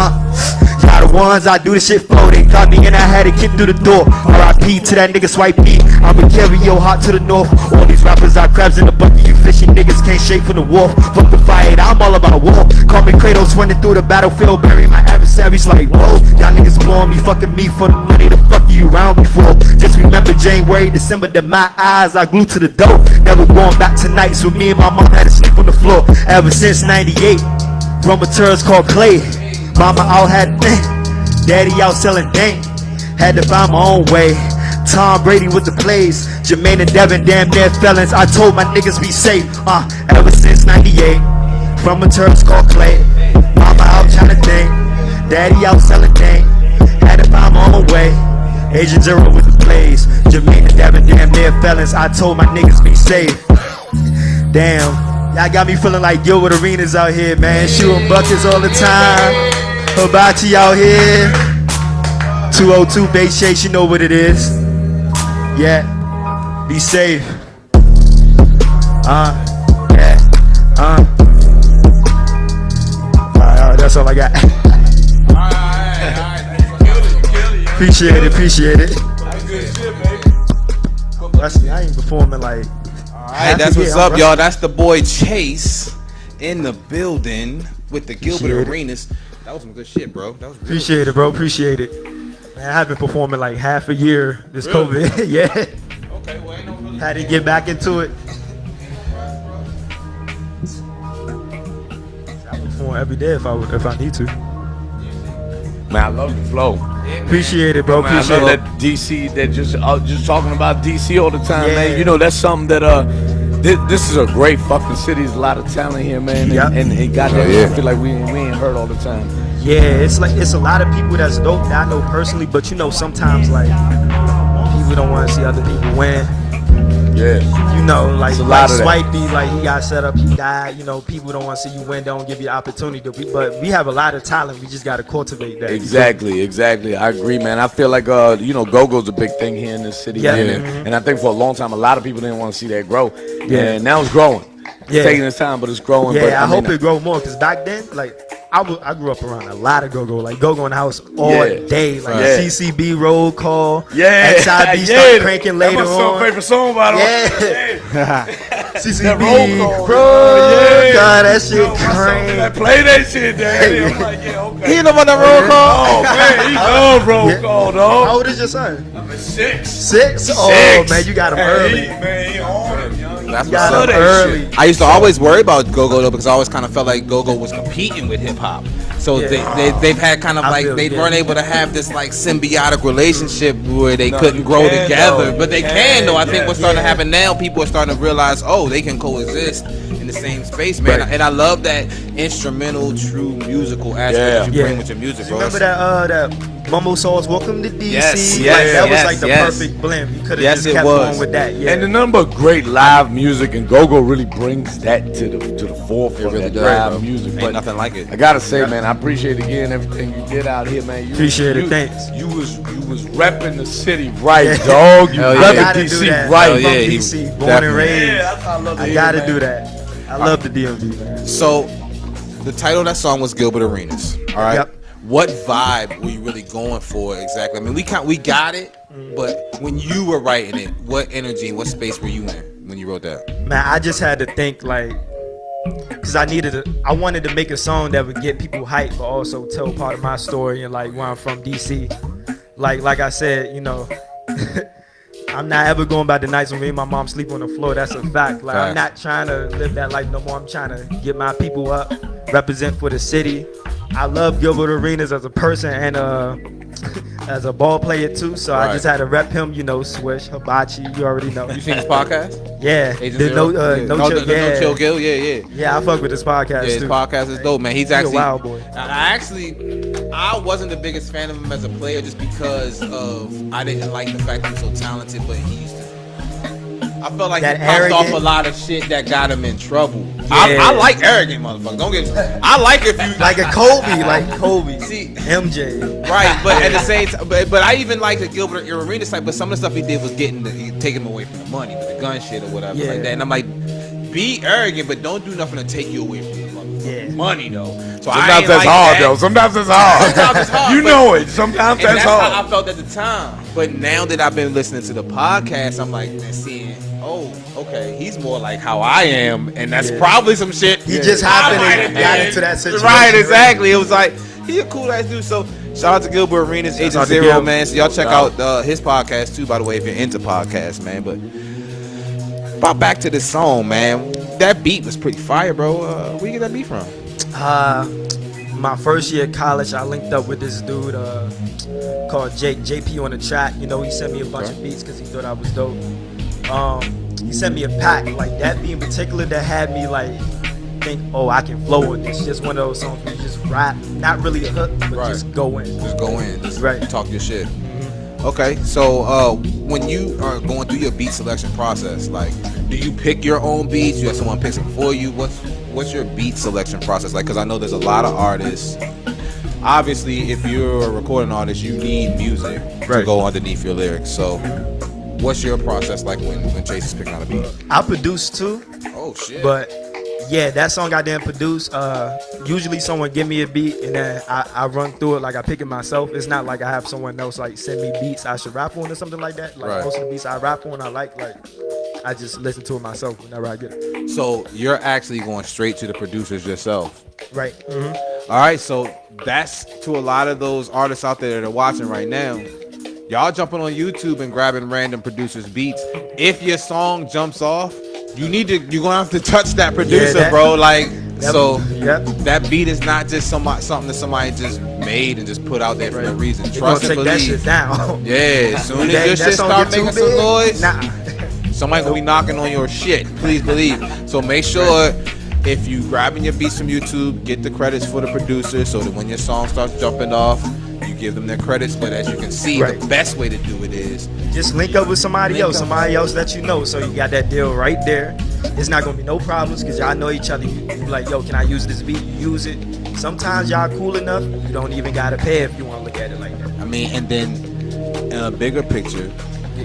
Y'all the ones I do the shit for. They got me and I had to kick through the door. R.I.P. to that nigga Swipe B. I'ma carry your heart to the north. All these rappers are crabs in the bucket. You fishing niggas can't shake from the wolf. Fuck the fight, I'm all about war. Call me Kratos running through the battlefield. Bury my adversaries like whoa. Y'all niggas blowing me, fucking me for the money. The fuck you around me for? Just remember January, December, that my eyes I glued to the door. Never going back to nights with me and my mom had to sleep on the floor. Ever since 98, promoters called play. Mama out had daddy out selling dank. Had to find my own way. Tom Brady with the plays. Jermaine and Devin damn near felons. I told my niggas be safe. Ever since 98. Promoters called play. Mama out trying to think. Daddy out selling dank. Had to find my own way. Agent Zero with the plays. Jermaine and Devin damn near felons. I told my niggas be safe. Damn. Y'all got me feeling like Gilbert Arenas out here, man. Shooting buckets all the time. Hibachi out here. 202 Base Chase, you know what it is. Yeah. Be safe. Yeah. Alright, that's all I got. Alright. Appreciate it. That's good shit, baby. I ain't performing like. Alright, that's what's up, y'all. That's the boy Chase in the building with the Gilbert Arenas. That was some good shit, bro. That was real. Appreciate it. Man, I have been performing like half a year this Really? COVID. Yeah. Okay, well, ain't no really. Had to get back into it. I perform every day if I need to. Man, I love the flow. Appreciate it, bro. Man, I Appreciate love it. that DC. That just talking about DC all the time, Yeah. man. You know that's something that this is a great fucking city. There's a lot of talent here, man. Yep. And goddamn, I feel like we ain't heard all the time. Yeah, it's a lot of people that's dope that I know personally, but you know sometimes like people don't want to see other people win. Yeah. You know, like a lot of that. Swipey, like he got set up, he died. You know, people don't want to see you win, don't give you the opportunity to be. But we have a lot of talent. We just got to cultivate that. Exactly. I agree, man. I feel like go-go's a big thing here in this city, Yeah. man. And I think for a long time, a lot of people didn't want to see that grow. Yeah. And now it's growing. It's Yeah. taking its time, but it's growing. Yeah, but, I hope mean, it grow more because back then, like I grew up around a lot of go-go, like go-go in the house all Yeah. day, like Yeah. CCB roll call, Yeah, XIB start cranking later That's my on. favorite song, by the way. Yeah. That CCB, roll call, bro, yeah. God, that shit Yo, my son, crazy. man, play that shit, daddy. I'm like, yeah, okay. He know about that roll call? Oh, man, he love roll Yeah. call, How dog. old is your son? I'm at 6. 6? Oh man, you got him early. Man, he on him, young. That's You got what's him up. early. I used to always worry about go-go though because I always kind of felt like go-go was competing with hip-hop. So Yeah. they've had kind of I like feel- they yeah. weren't able to have this like symbiotic relationship where they No, couldn't you grow can, together. though. But they You can though. I can, think yeah. what's starting to Yeah. happen now, people are starting to realize, oh, they can coexist in the same space, man. Right. And I love that instrumental, true musical aspect Yeah. that you bring Yeah. with your music, You bro. remember that Mumble Sauce, Welcome to DC? Yes, Like, yes, that was yes, like the yes. perfect blend. You could have Yes, just it kept was. going with that. Yeah. And the number of great live music, and go-go really brings that to the forefront. It really that does, live bro. music. Ain't But nothing like it. I gotta say, man, I appreciate again everything you did out here, man. Appreciate it, thanks. You was repping the city right, Yeah. dog. You Hell yeah. I repping gotta do DC that. right. I'm Hell from yeah, DC, born and definitely. raised. Yeah, that's how I love to I hear, gotta man. do that. I love the DMV, man. So, the title of that song was Gilbert Arenas. All right. Yep. What vibe were you really going for exactly? I mean, we got it, but when you were writing it, what energy, what space were you in when you wrote that? Man, I just had to think like, cause I wanted to make a song that would get people hyped, but also tell part of my story and like where I'm from, DC. Like I said, you know, I'm not ever going back to nights when me and my mom sleep on the floor. That's a fact. Like I'm not trying to live that life no more. I'm trying to get my people up, represent for the city. I love Gilbert Arenas as a person and as a ball player too. So I just had to rep him, you know, Swish, Hibachi, you already know. You seen his podcast? Yeah. Agent The Zero? No Chill Gil, yeah. Yeah, I fuck with this podcast Yeah, his too. podcast is dope, man. He's actually a wild boy. I wasn't the biggest fan of him as a player just because of I didn't like the fact he was so talented, but he used to. I felt like That he popped arrogant- off a lot of shit that got him in trouble. Yeah. I like arrogant motherfuckers. Don't get. I like if you Like a Kobe, like Kobe. See, MJ. right, but at the same time, but I even like the Gilbert Arenas type. But some of the stuff he did was taking him away from the money with the gun shit or whatever like that. And I'm like, be arrogant, but don't do nothing to take you away from the money though. So Sometimes that's hard, though. Sometimes it's hard. Sometimes it's hard. You know it. Sometimes And that's how hard. I felt at the time. But now that I've been listening to the podcast, I'm like, seeing, oh, okay, he's more like how I am, and that's probably some shit. He just happened and got into that situation. Right, exactly. It was like, he a cool ass dude. So shout out to Gilbert Arenas, Agent out to Zero, Gil. man. So y'all check out his podcast too, by the way, if you're into podcasts, man. But back to this song, man. That beat was pretty fire, bro. Where you get that beat from? My first year of college, I linked up with this dude called JP on the track. You know, he sent me a bunch of beats because he thought I was dope. He sent me a pack, like that beat in particular that had me like think, oh, I can flow with this. Just one of those songs where you just rap, not really a hook, but just go in. Just go in. Just Right. talk your shit. Okay, so when you are going through your beat selection process, like, do you pick your own beats? You have someone pick them for you? What's your beat selection process like? Because I know there's a lot of artists. Obviously, if you're a recording artist, you need music to go underneath your lyrics. So, what's your process like when Chase is picking out a beat? I produce too. Oh shit! But yeah, that song I didn't produce. Usually someone give me a beat and then I run through it like I pick it myself. It's not like I have someone else like send me beats I should rap on or something like that. Like most of the beats I rap on, I like I just listen to it myself whenever I get it. So you're actually going straight to the producers yourself. Right. Mm-hmm. All right, so that's to a lot of those artists out there that are watching right now. Y'all jumping on YouTube and grabbing random producers' beats. If your song jumps off, you're gonna have to touch that producer, bro. Like, that beat is not just something that somebody just made and just put out there for no reason. Trust and take that believe. shit down. Yeah, as soon as your shit start making some noise, somebody gonna be knocking on your shit. Please believe. So make sure if you grabbing your beats from YouTube, get the credits for the producer so that when your song starts jumping off, you give them their credits. But as you can see, the best way to do it is just link up with somebody else that you know. So you got that deal right there. It's not gonna be no problems because y'all know each other. You like, yo, can I use this beat? You use it. Sometimes y'all cool enough, you don't even gotta pay if you want to look at it like that. I mean, and then in a bigger picture, you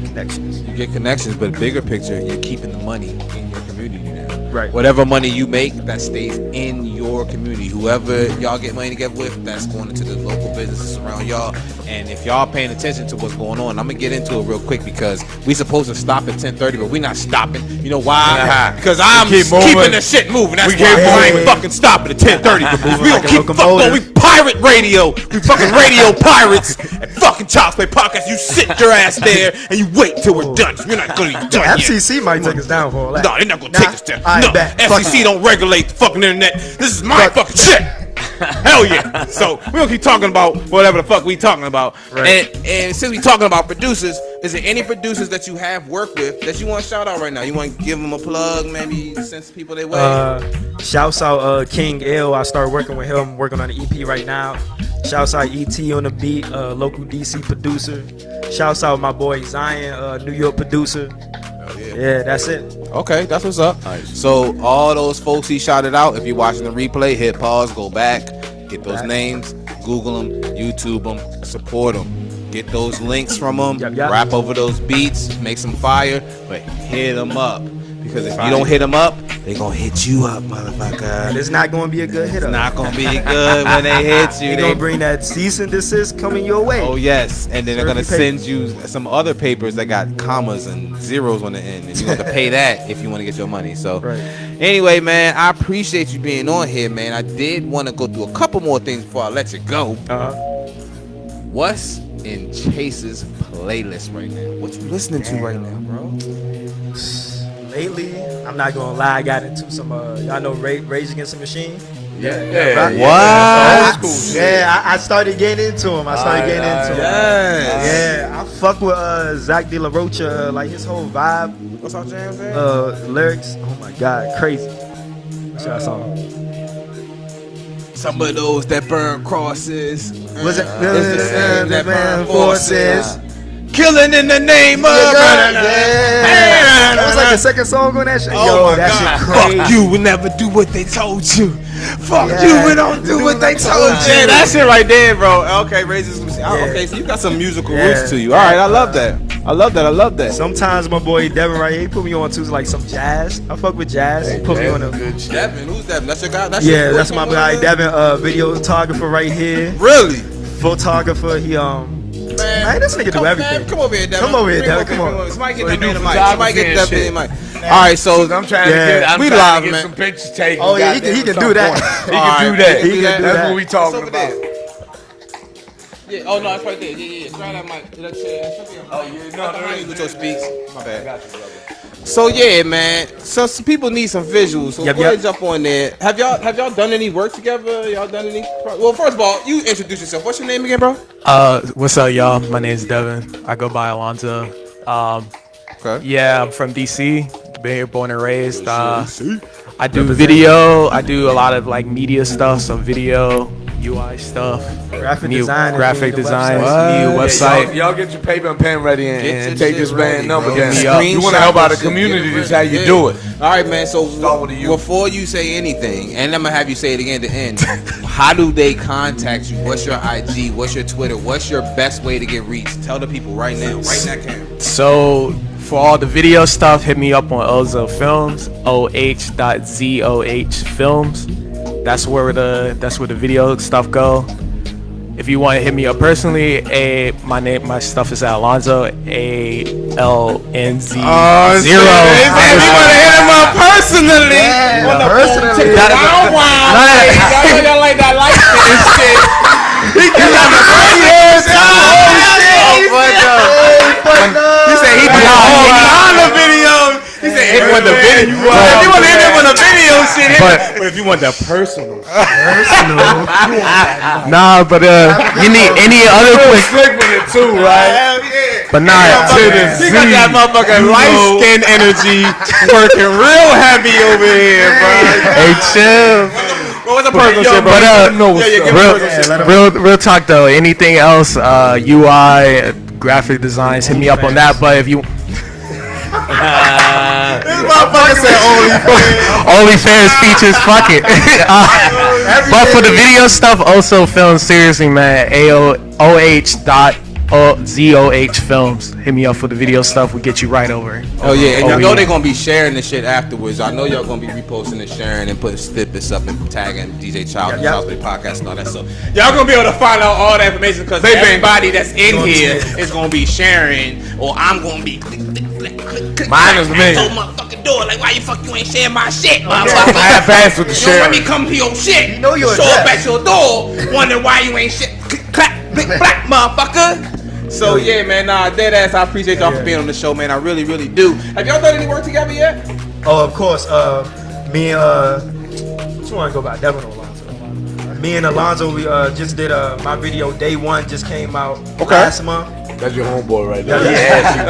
get connections, but bigger picture, you're keeping the money in your community now. Right. Whatever money you make, that stays in your community. Whoever y'all get money together with, that's going into the local businesses around y'all. And if y'all paying attention to what's going on, I'm gonna get into it real quick because we supposed to stop at 10:30, but we're not stopping. You know why? Because I'm keeping the shit moving. That's why I ain't fucking stopping at 10:30. Because we don't keep fucking going. We pirate radio. We fucking radio pirates at fucking ChildsPlay Podcast. You sit your ass there and you wait till we're done. We're not gonna be done yet. FCC might take us down for all that. No, they're not gonna take us down. I No, bet. FCC don't regulate the fucking internet. This is my fucking shit. Hell yeah. So we don't keep talking about whatever the fuck we talking about. Right. And since we talking about producers, is there any producers that you have worked with that you want to shout out right now? You want to give them a plug, maybe send some people their way? Shouts out King Ill. I started working with him, working on the EP right now. Shouts out ET on the beat, local DC producer. Shouts out my boy Zion, New York producer. Yeah, that's it. Okay, that's what's up. Nice. So all those folks he shouted out, if you're watching the replay, hit pause, go back, get those names, Google them, YouTube them, support them. Get those links from them, rap over those beats, make some fire, but hit them up. Because if you don't hit them up, they gonna hit you up, motherfucker. And it's not gonna be a good hit up. It's not gonna be good when they hit you. They gonna bring that cease and desist coming your way. Oh yes, and then they're gonna send you some other papers that got commas and zeros on the end, and you have to pay that if you want to get your money. So, anyway, man, I appreciate you being on here, man. I did want to go through a couple more things before I let you go. What's in Chase's playlist right now? What you listening to right now, bro? Lately, I'm not gonna lie, I got into some y'all know Rage Against the Machine? What? Old school shit. Yeah, I started getting into him. Yes. Yeah, I fuck with Zach De La Rocha, like his whole vibe. What's our jam, man? Lyrics. Oh my God, crazy. What's that song? Some of those that burn crosses. Was it? It's the same that burn forces. Killing in the name of. That was like the second song on that shit. Yo, that shit crazy. Fuck you, we never do what they told you. Fuck Yeah. you, we don't do what they told you. Yeah, that shit right there, bro. Okay, raises. Okay, so you got some musical roots to you. All right, I love that. I love that. Sometimes my boy Devin right here, he put me on to like some jazz. I fuck with jazz. He put me on a good shit. Devin, who's Devin? That's your guy? that's my guy Devin, videographer right here. Really? Photographer, he Man, this nigga do everything. Come over here, Devin. Come over here, Devin. Come on. Somebody get So he Devin do the mic. photography Somebody get and Devin shit. the mic. All right, so I'm trying to get. we I'm live, trying to get man. some pictures taken. Oh yeah, he can do that. He can do that. He can do That's that. what we talking Over about. there. Yeah. Oh no, it's right there. Yeah. Grab that mic. That chair. Oh yeah. No, Lucho speaks. My bad. Got you, brother. So yeah, man. So some people need some visuals. So Yep, go ahead yep. and jump on there. Have y'all done any work together? Y'all done any? Well, first of all, you introduce yourself. What's your name again, bro? What's up, y'all? My name's Devin. I go by Alonzo. Okay. Yeah, I'm from DC. Been here, born and raised. I do video. I do a lot of like media stuff, so video, UI stuff, Graphic new design. graphic designs, Website. new website. Y'all get your paper and pen ready and your take this shit band ready, number bro. down. Yeah. You want to help out the community, this is how you do it. All right, man. So Start with the youth. before you say anything, and I'm gonna have you say it again at the end. How do they contact you? What's your IG? What's your Twitter? What's your best way to get reached? Tell the people right now. Right now, camera. So for all the video stuff, hit me up on Ozo Films, oh.zoh films. That's where the video stuff go. If you want to hit me up personally, my stuff is at Alonzo, ALNZ0. Oh, shit. You want to hit him up personally? Personally. Y'all like that light shit. He can have a He said he did all the videos. He said he want the video. If you want to hit him on the video shit, but if you want the personal. Nah, but you need any other quick. Slick with it too, right? But nah, He got that motherfucking light skin energy working real heavy over here, bro. hey, chill. What was the personal shit, bro? But real talk though. Anything else, UI, graphic designs, hit me up on that. But if you This motherfucker said OnlyFans features, fuck it. But for the video stuff, also film seriously, man. OH films. Hit me up for the video stuff. We get you right over. Oh yeah, and y'all know here. they're gonna be sharing this shit afterwards. I know y'all gonna be reposting and sharing and putting snippets up and tagging DJ Child and ChildsPlay Podcast and all that stuff. Y'all gonna be able to find out all that information because everybody that's in here is gonna be sharing, or I'm gonna be click. Mine is me. Oh motherfucking door, like why you ain't sharing my shit, I motherfucker? have fast with the You don't let me sharing. come to your shit. You know your show up address. at your door, wondering why you ain't shit. Click, clack, blick, black, motherfucker. So yeah, man, dead ass. I appreciate y'all for being on the show, man. I really, really do. Have y'all done any work together yet? Oh, of course. Me and which one go by? Devin or Alonzo? Me and Alonzo, we just did my video. Day one just came out last month. That's your homeboy right there. Yeah.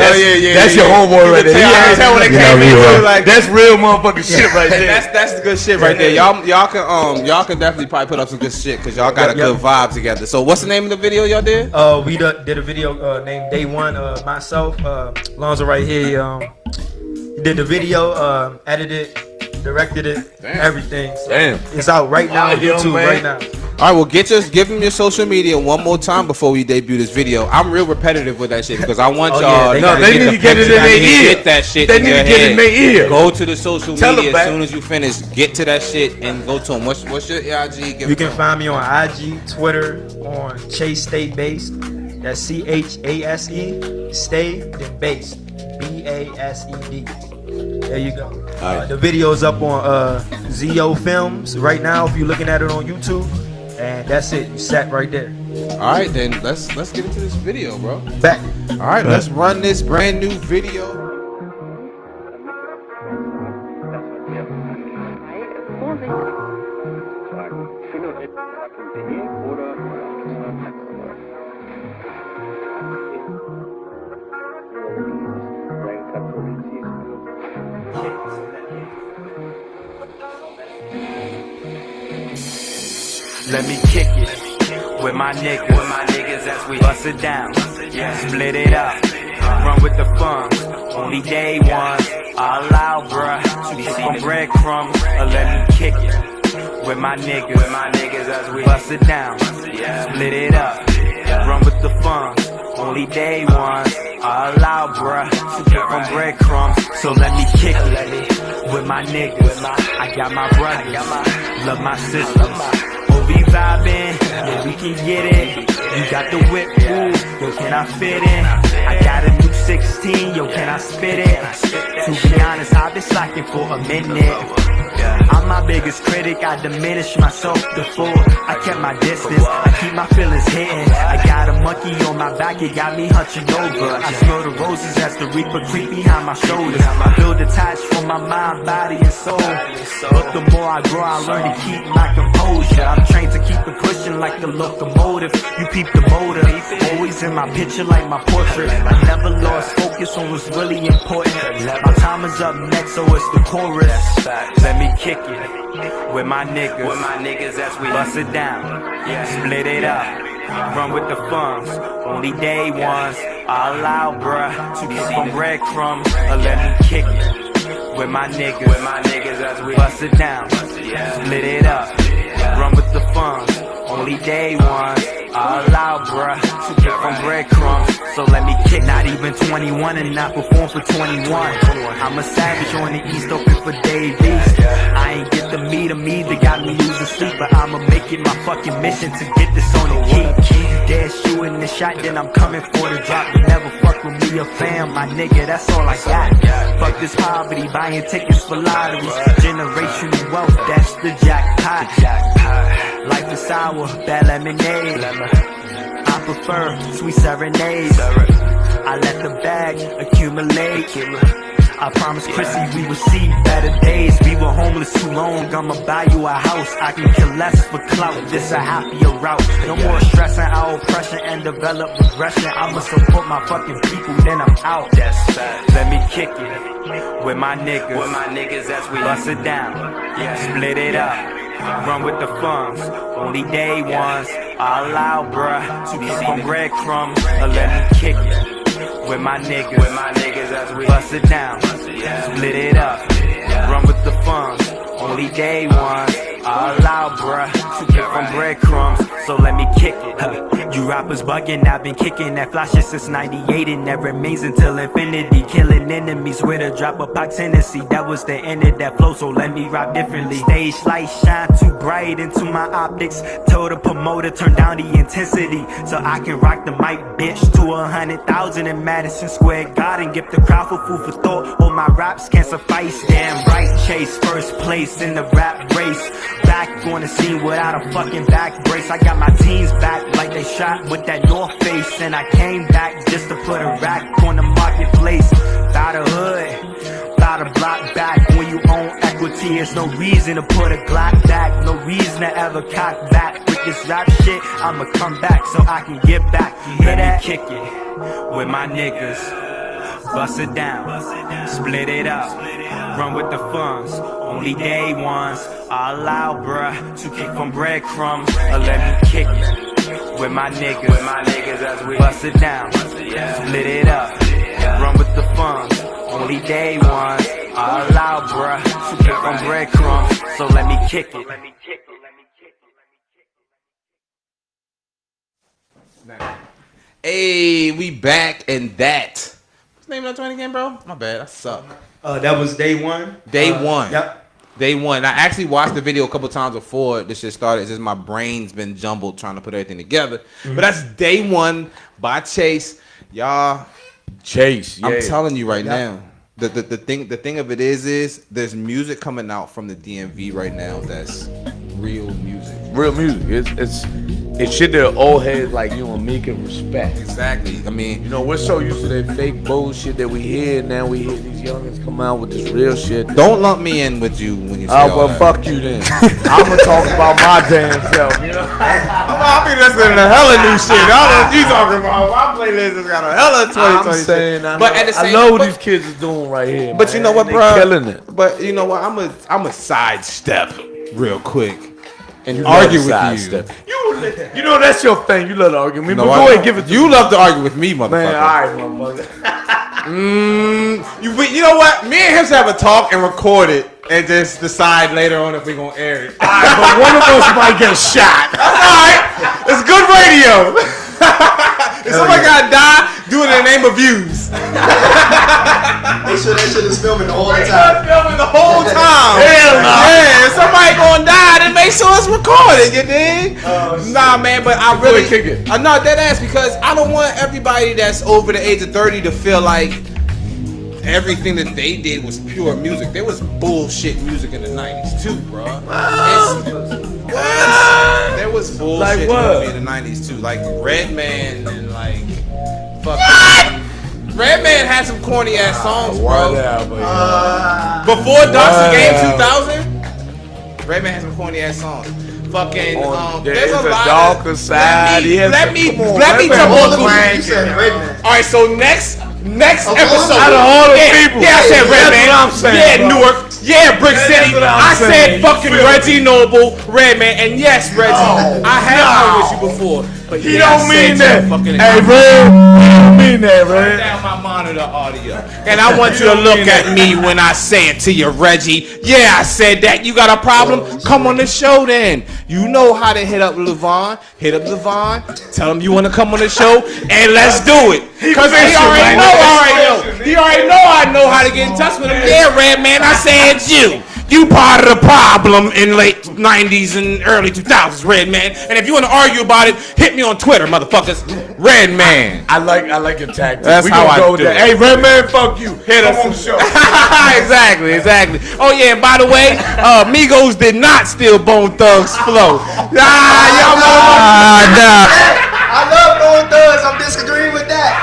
That's your homeboy right there. I can tell when it came in, like That's real motherfucking shit right there. that's the good shit right there. Y'all can definitely probably put up some good shit because y'all got a good vibe together. So what's the name of the video y'all did? We did a video named Day One. Myself, Alonzo right here. He did the video, edited, directed it, everything. So Damn. it's out right now on Yo, YouTube man. right now. All right, well, give them your social media one more time before we debut this video. I'm real repetitive with that shit because I want y'all. they need to get it in their ear. Get that shit. They in need to your get it head. in their ear. Go to the social Tell media them, as man. soon as you finish. Get to that shit and go to them. What's your IG? You can find me on IG, Twitter, on Chase StayBased. That's CHASE. Stay then based. BASED. There you go. The video's up on ZO Films right now. If you're looking at it on YouTube, and that's it. You sat right there. All right, then let's get into this video, bro. Back. All right, let's run this brand new video. Let me kick it with my niggas as we bust it down. Split it up, run with the funds. Only day ones, I allow bruh to keep on breadcrumbs. Let me kick it with my niggas as we bust it down. Split it up, run with the funds. Only day ones, I allow bruh to keep on breadcrumbs. So let me kick it with my niggas. I got my brothers, love my sisters. We vibing, yeah, we can get it. You got the whip, ooh, yo, can I fit in? I got a new 16, yo, can I spit it? To be honest, I've been slacking for a minute. I'm my biggest critic, I diminish myself to full. I kept my distance, I keep my feelings hidden. I got a monkey on my back, it got me hunching over. I smell the roses as the reaper creep behind my shoulders. I feel detached from my mind, body, and soul. But the more I grow, I learn to keep my composure. I'm trained to keep it pushing like a locomotive. You peep the motor, always in my picture like my portrait. I never lost focus on what's really important. My time is up next, so it's the chorus. Let me kick it with my niggas as we bust it down. Split it up, run with the funds. Only day ones, I allow bruh to keep on breadcrumbs. Let me kick it with my niggas as we bust it down. Split it up, run with the funds. Only day ones, I allow bruh to keep on breadcrumbs. So let me kick, not even 21 and not perform for 21. I'm a savage on the east, open for Davies. I ain't get the meat of me that got me losing sleep, but I'ma make it my fucking mission to get this on the key. Dead shooting the shot, then I'm coming for the drop. You never fuck with me or fam, my nigga, that's all I got. Fuck this poverty, buying tickets for lotteries. Generational wealth, that's the jackpot. Life is sour, bad lemonade. I prefer sweet serenades. I let the bag accumulate. I promised CrisRey we would see better days. We were homeless too long, I'ma buy you a house. I can kill less for clout, this a happier route. No more stressing our oppression and develop regression. I'ma support my fucking people, then I'm out. Let me kick it with my niggas as we bust it down. Split it up, run with the funds. Only day ones, I allow bruh to keep on breadcrumbs. Let me kick it with my niggas as we bust it down. Split it up, run with the funds. Only day ones, I allow bruh to keep on breadcrumbs. So let me kick it. You rappers bugging, I've been kicking that fly shit since 98, and that remains until infinity. Killing enemies with a drop of Pac Tennessee. That was the end of that flow, so let me rap differently. Stage lights shine too bright into my optics. Told the promoter turn down the intensity so I can rock the mic, bitch, to 100,000 in Madison Square Garden. Give the crowd for food for thought. All my raps can't suffice. Damn right, Chase first place in the rap race. Back on the scene without a fucking back brace. I got my teams back like they shot with that North Face, and I came back just to put a rack on the marketplace. Bout a hood, bout a block back. When you own equity, there's no reason to put a Glock back. No reason to ever cock back. With this rap shit, I'ma come back so I can get back. Let me kick it with my niggas. Bust it down, split it up, run with the funds. Only day ones, I allow bruh to kick from breadcrumbs. Let me kick it with my niggas as we bust it down, split it up, run with the funds. Only day ones, I allow bruh to kick from breadcrumbs. So let me kick it. Hey, we back, and that. What's the name of that joint again, bro? My bad, I suck. That was day one. Day one. Yep. Day one. I actually watched the video a couple times before this shit started. It's just my brain's been jumbled trying to put everything together. But that's day one by Chase. Y'all, Chase, yeah. I'm telling you right now. The thing of it is there's music coming out from the DMV right now that's real music. Real music. It's shit that old heads like you and me can respect. Exactly. I mean, you know, we're so used to that fake bullshit that we hear. Now we hear these youngins come out with this real shit. Don't lump me in with you when you say well, fuck you then. I'm gonna talk about my damn self, you know? I'll be listening to hella new shit. I don't know what you talking about. My playlist has got a hella 2020 I'm saying, shit. But at the same I know what these kids are doing right here. But man. you know what, They bro? killing it. But you know what? I'm a sidestep real quick. and You argue love with to you. sidestep. You know that's your thing. You love to argue with me. No, but I go ahead, don't. give it to You me. love to argue with me, motherfucker. Man, all right, motherfucker. You know what? Me and him should have a talk and record it and just decide later on if we're going to air it. All right, but one of us might get shot. Alright, it's good radio. If somebody gotta die, do it in the name of views. Make sure that shit is filming the whole time. Filming the whole time. Hell no. Yeah, if somebody gonna die, then make sure it's recorded, you dig? Nah, man, but I really kick it. I'm not dead ass because I don't want everybody that's over the age of 30 to feel like everything that they did was pure music. There was bullshit music in the 90s too, bro. There was bullshit Like what? in the 90s too, like Redman and like fucking. Redman had some corny ass songs, bro. Before Dr. Game 2000, Redman had some corny ass songs. Fucking there's a lot darker of, side. Let me jump on You said Redman. All right, so next episode. Out of all the people. Yeah, I said Redman. That's what I'm saying, Yeah, bro. Newark. Yeah, Brick City. what I'm I said saying. fucking You feel Reggie Noble, Redman, and yes, Reggie. I have heard with you before, but He yeah, I don't mean said that. fucking Hey, Red. He don't mean that, Turn Red. down my monitor audio. And I want you to look at me when I say it to you, Reggie. Yeah, I said that. You got a problem? Come on the show then. You know how to hit up Levon. Hit up Levon. Tell him you want to come on the show, and let's do it. Because he already know. He already know I know how to get in touch with him. Yeah, Redman, I said you. You part of the problem in late 90s and early 2000s, Redman. And if you want to argue about it, hit me on Twitter, motherfuckers. Redman. I like your tactics. That's we how gonna I go with do that. it. Hey, Redman, fuck you. Hit us on the show. exactly. Oh yeah, and by the way, Migos did not steal Bone Thugs' flow. Y'all I love Bone Thugs. I'm disagreeing with that.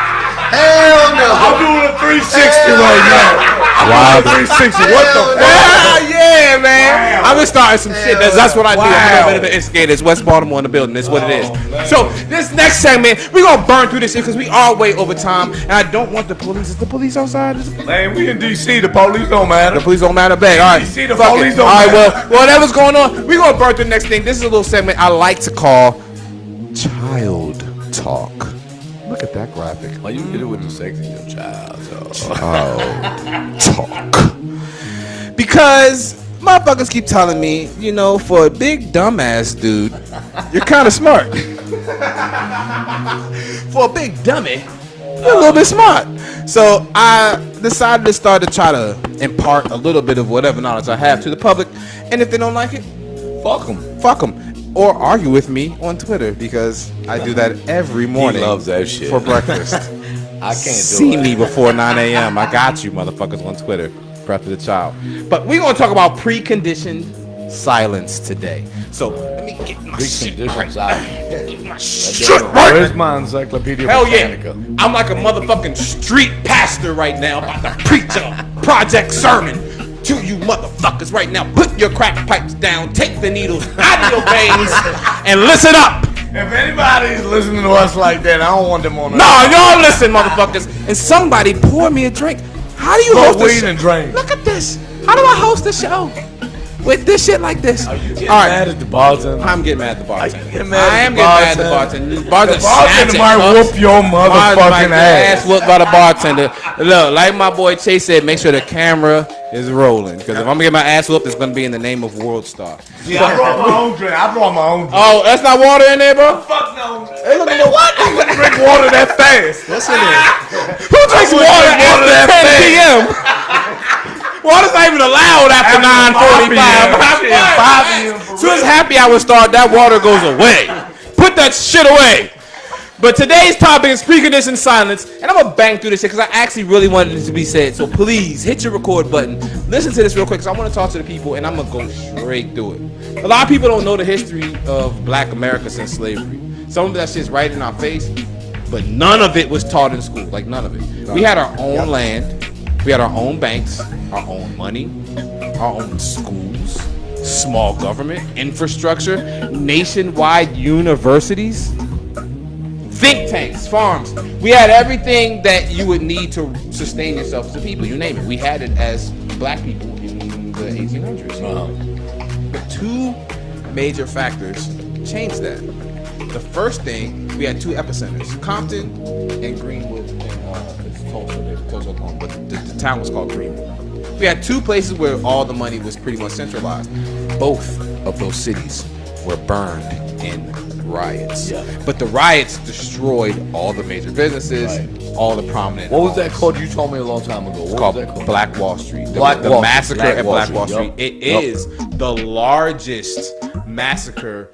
Hell no. I'm doing a 360 right now. Wow. 360. What the fuck? Yeah, man. I'm just starting some shit. That's what I do. I'm a Wow. little bit of an instigator. It's West Baltimore in the building. That's what it is. So this next segment, we're gonna burn through this shit because we are way over time, and I don't want the police. Is the police outside? Man, we in D.C. The police don't matter. The police don't matter back. All right. DC, the Fuck police it. don't All right, matter. well, whatever's going on, we're going to burn through the next thing. This is a little segment I like to call Child Talk. Look at that graphic. Why you hit it with the sex in your child? Talk. Because motherfuckers keep telling me, you know, for a big dumbass dude, you're kind of smart. For a big dummy, you're a little bit smart. So I decided to start to try to impart a little bit of whatever knowledge I have to the public. And if they don't like it, fuck them. Or argue with me on Twitter because I do that every morning. He loves that shit. For breakfast. I can't See do it. me before 9 a.m. I got you, motherfuckers, on Twitter. Prep to the child. But we're going to talk about preconditioned silence today. So let me get my shit right. Get my shit right. Where's my encyclopedia? Hell yeah. Britannica? I'm like a motherfucking street pastor right now about to preach a project sermon to you motherfuckers right now. Put your crack pipes down, take the needles out of your veins, and listen up. If anybody's listening to us like that, I don't want them on. No, y'all listen, motherfuckers. And somebody pour me a drink. How do you Smoke host a weed show? and drink. Look at this. How do I host a show with this shit like this? Are you getting All right. mad at the bartender? I'm getting mad at the bartender. getting mad I at am the getting mad at the bartender? bartender. Bartender The bartender might whoop your motherfucking ass. Whooped by the bartender. Look, like my boy Chase said, make sure the camera is rolling. Because if I'm gonna get my ass whooped, it's gonna be in the name of World Star. Yeah, I brought my own drink. I brought my own drink. Oh, that's not water in there, bro? Fuck no. Hey, look at what? Drink water that fast. What's in there? Who drinks water after 10 p.m.? Water's not even allowed after 9:45. As soon as happy hour start, that water goes away. Put that shit away. But today's topic is preconditioned silence, and I'm gonna bang through this shit because I actually really wanted it to be said. So please hit your record button. Listen to this real quick because I want to talk to the people, and I'm gonna go straight through it. A lot of people don't know the history of Black America since slavery. Some of that shit's right in our face, but none of it was taught in school. Like none of it. We had our own land, we had our own banks, our own money, our own schools, small government, infrastructure, nationwide universities. Think tanks, farms. We had everything that you would need to sustain yourself as a people. You name it. We had it as black people in the 1800s. But 2 major factors changed that. The first thing, we had 2 epicenters, Compton and Greenwood, and it's Tulsa, Oklahoma, but the town was called Greenwood. We had 2 places where all the money was pretty much centralized. Both of those cities were burned in riots. Yeah. But the riots destroyed all the major businesses, all the prominent. What was that called? You told me a long time ago. It's What called was that called? Black Wall Street. The Wall massacre Street. at Black Wall Street. Yup. It is the largest massacre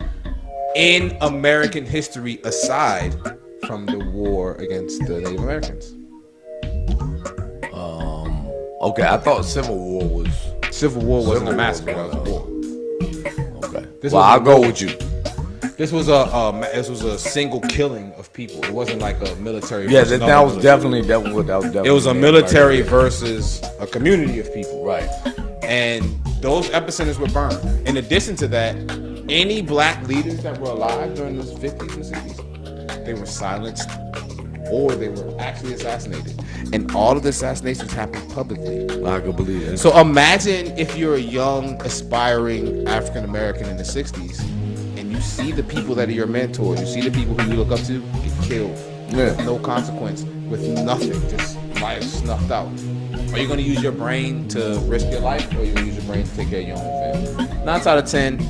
in American history aside from the war against the Native Americans. Okay, I thought Civil War was. Civil War wasn't a Civil massacre, War. that was a war. Okay. This Well, was I'll a go war. with you. This was a single killing of people. It wasn't like a military. Yeah, versus that another was military. definitely. It was a military versus a community of people. Right. And those epicenters were burned. In addition to that, any black leaders that were alive during the 50s and 60s, they were silenced or they were actually assassinated. And all of the assassinations happened publicly. I could believe it. So imagine if you're a young, aspiring African American in the 60s and you see the people that are your mentors, you see the people who you look up to get killed. With no consequence, with nothing, just life snuffed out. Are you going to use your brain to risk your life, or are you going to use your brain to take care of your own family? 9 times out of 10,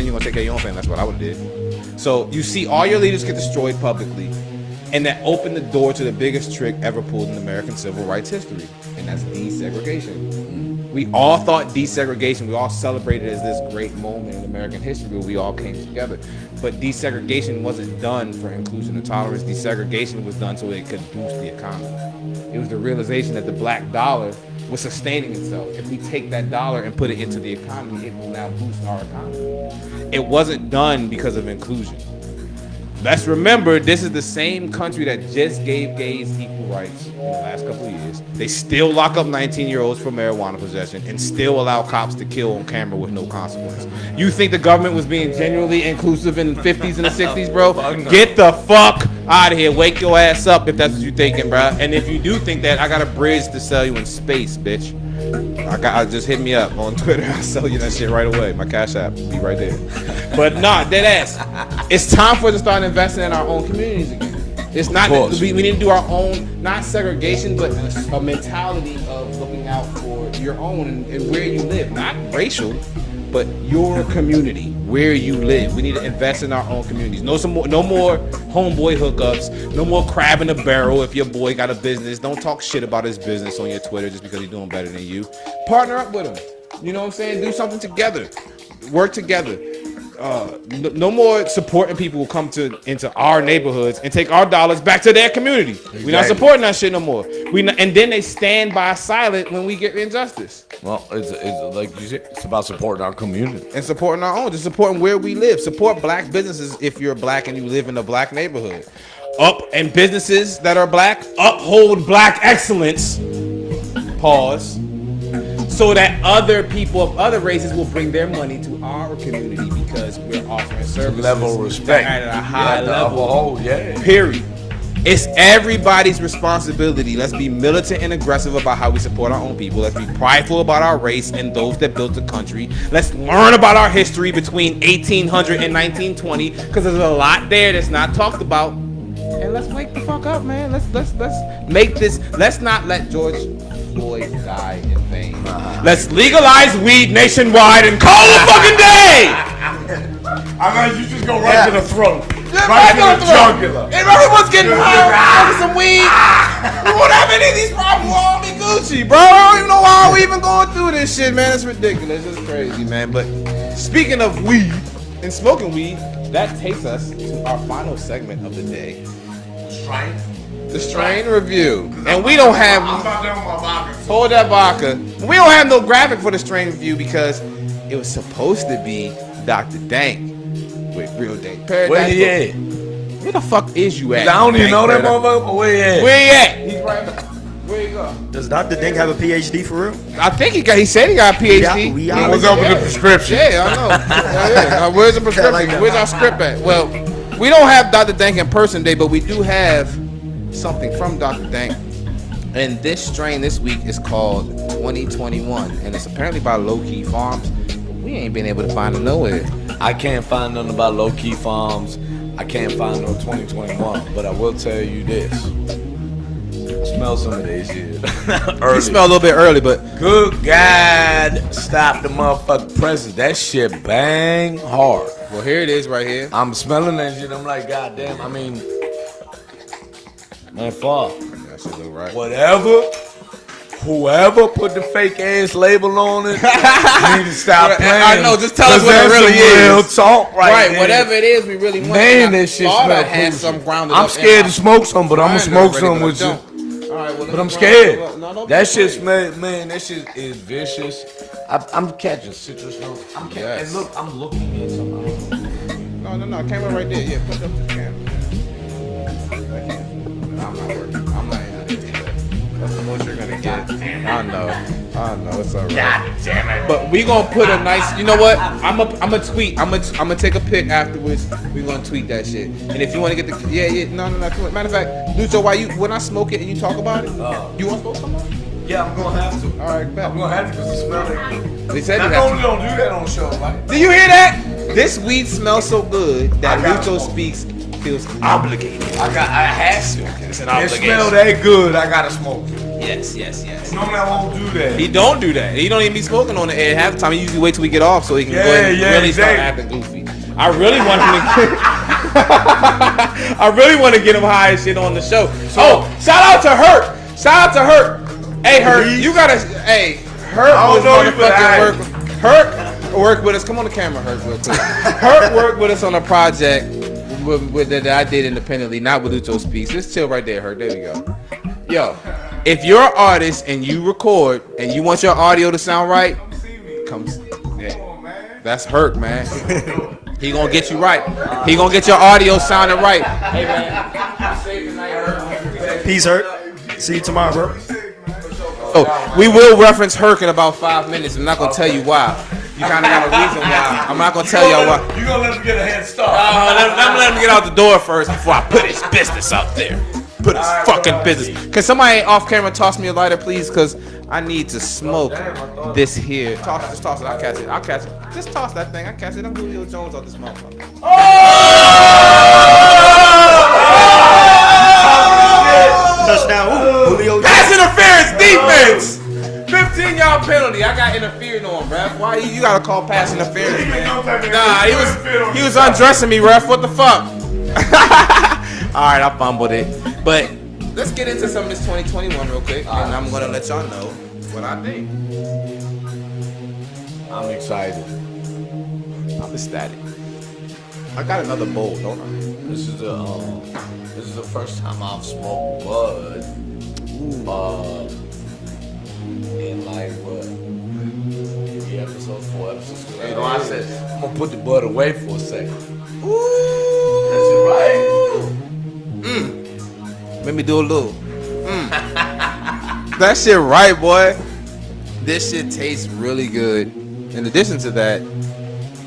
you're going to take care of your own family. That's what I would have did. So you see all your leaders get destroyed publicly, and that opened the door to the biggest trick ever pulled in American civil rights history, and that's desegregation. We all thought desegregation, we all celebrated it as this great moment in American history where we all came together. But desegregation wasn't done for inclusion or tolerance. Desegregation was done so it could boost the economy. It was the realization that the black dollar was sustaining itself. If we take that dollar and put it into the economy, it will now boost our economy. It wasn't done because of inclusion. Let's remember, this is the same country that just gave gays equal rights in the last couple of years. They still lock up 19-year-olds for marijuana possession and still allow cops to kill on camera with no consequence. You think the government was being genuinely inclusive in the 50s and the 60s, bro? Get the fuck out of here. Wake your ass up if that's what you're thinking, bro. And if you do think that, I got a bridge to sell you in space, bitch. I just hit me up on Twitter. I'll sell you that shit right away. My Cash App be right there. But nah, dead ass. It's time for us to start investing in our own communities again. It's not we need to do our own, not segregation, but a mentality of looking out for your own and where you live, not racial, but your community, where you live. We need to invest in our own communities. No more homeboy hookups. No more crab in a barrel. If your boy got a business, don't talk shit about his business on your Twitter just because he's doing better than you. Partner up with him. You know what I'm saying? Do something together. Work together. No more supporting people who come into our neighborhoods and take our dollars back to their community. Exactly. We're not supporting that shit no more. And then they stand by silent when we get injustice. Well, it's like you said, it's about supporting our community. And supporting our own, just supporting where we live. Support black businesses if you're black and you live in a black neighborhood. And businesses that are black, uphold black excellence. Pause. So that other people of other races will bring their money to our community because we're offering services level of respect at a high level. Oh, yeah. Period. It's everybody's responsibility. Let's be militant and aggressive about how we support our own people. Let's be prideful about our race and those that built the country. Let's learn about our history between 1800 and 1920 because there's a lot there that's not talked about. And let's wake the fuck up, man. Let's make this. Let's not let George Floyd die in vain. Let's legalize weed nationwide and call the fucking day. I mean, you just go right to the throat. Right to the jugular. If everyone's getting high, some weed, we won't have any of these problems. We'll all be Gucci, bro. I don't even know why we even going through this shit, man. It's ridiculous. It's crazy, man. But speaking of weed and smoking weed, that takes us to our final segment of the day. The strain review. And we don't have... Hold that vodka. We don't have no graphic for the strain review because it was supposed to be Dr. Dank with Real Dank Paradise. Where he at? Where the fuck is you at? I don't even know that motherfucker, but where he at? Where he at? He's right back. Where you go? Does Dr. Dink have a PhD for real? I think he said he got a PhD. What's up with the prescription? Yeah, I know. Yeah. Where's the prescription? Where's our script at? Well, we don't have Dr. Dank in person today, but we do have something from Dr. Dank. And this strain this week is called 2021. And it's apparently by Low Key Farms. But we ain't been able to find it nowhere. I can't find nothing about Low Key Farms. I can't find no 2021, but I will tell you this. Smell some of this shit. You smell a little bit early, but good God, stop the motherfucking presses. That shit bang hard. well, here it is right here. I'm smelling that shit. I'm like, God damn. I mean, man, fuck. That shit look right. Whatever. Whoever put the fake ass label on it need to stop playing. I know, just tell us what it really real is. Talk right there. Whatever it is, we really want. Man, that shit smell has some grounded I'm up scared in to smoke some, but I'm gonna smoke some with you. All right, well, But I'm scared. That shit smell, man. That shit is vicious. I'm catching citrus notes. Yes. And look, I'm looking at something. No, camera right there. Yeah, put it up to the camera. I can't. I'm not working. I'm not into this today. That's the most you're gonna get. I know. It's alright. God damn it. But we gonna put a nice. You know what? I'm a tweet. I'm gonna take a pic afterwards. We gonna tweet that shit. And if you wanna get the no. Come on. Matter of fact, Lucho, when I smoke it and you talk about it, you wanna smoke something? Yeah, I'm gonna have to. All right, bet. I'm gonna have to because it smells like. They said Not only don't do that on the show, right? Do you hear that? This weed smells so good that Lucho speaks feels obligated. I had to. It's an It obligation. smell that good. I gotta smoke it. Yes. Normally I won't do that. He don't do that. He don't even be smoking on the air half the time. He usually wait till we get off so he can go ahead and really start acting goofy. I really want him to get him high as shit on the show. Shout out to Hurt. Hey, Hurt, you gotta. Hey, Hurt was motherfucking Hurt worked with us. Come on the camera, Hurt, real quick. Hurt worked with us on a project that I did independently, not with Lucho Speaks. Just chill right there, Hurt. There we go. Yo, if you're an artist and you record and you want your audio to sound right, come. Yeah, that's Hurt, man. He gonna get you right. He gonna get your audio sounding right. Hey, man. Peace, Hurt. See you tomorrow, bro. Oh, we will reference Herc in about 5 minutes. I'm not gonna tell you why. You kind of got a reason why. I'm not gonna tell y'all why. You gonna let him get a head start? Let him get out the door first before I put his business out there. Put his fucking business. Can somebody off camera toss me a lighter, please? Cause I need to smoke this here. Just toss it. I'll catch it. Just toss that thing. I catch it. I'm Julio Jones on this motherfucker. Touchdown. Julio. Pass interference defense. 15-yard penalty. I got interfered on, ref. Why you gotta call pass interference, man? Nah, he was undressing me, ref. What the fuck? All right, I fumbled it. But let's get into some of this 2021 real quick, and I'm gonna let y'all know what I think. I'm excited. I'm ecstatic. I got another bowl, don't I? This is the first time I've smoked bud. In like what? 3 episodes, 4 episodes. You know, I said I'm gonna put the bud away for a second. Ooh. That's it, right? Let me do a little. That shit right, boy. This shit tastes really good. In addition to that, I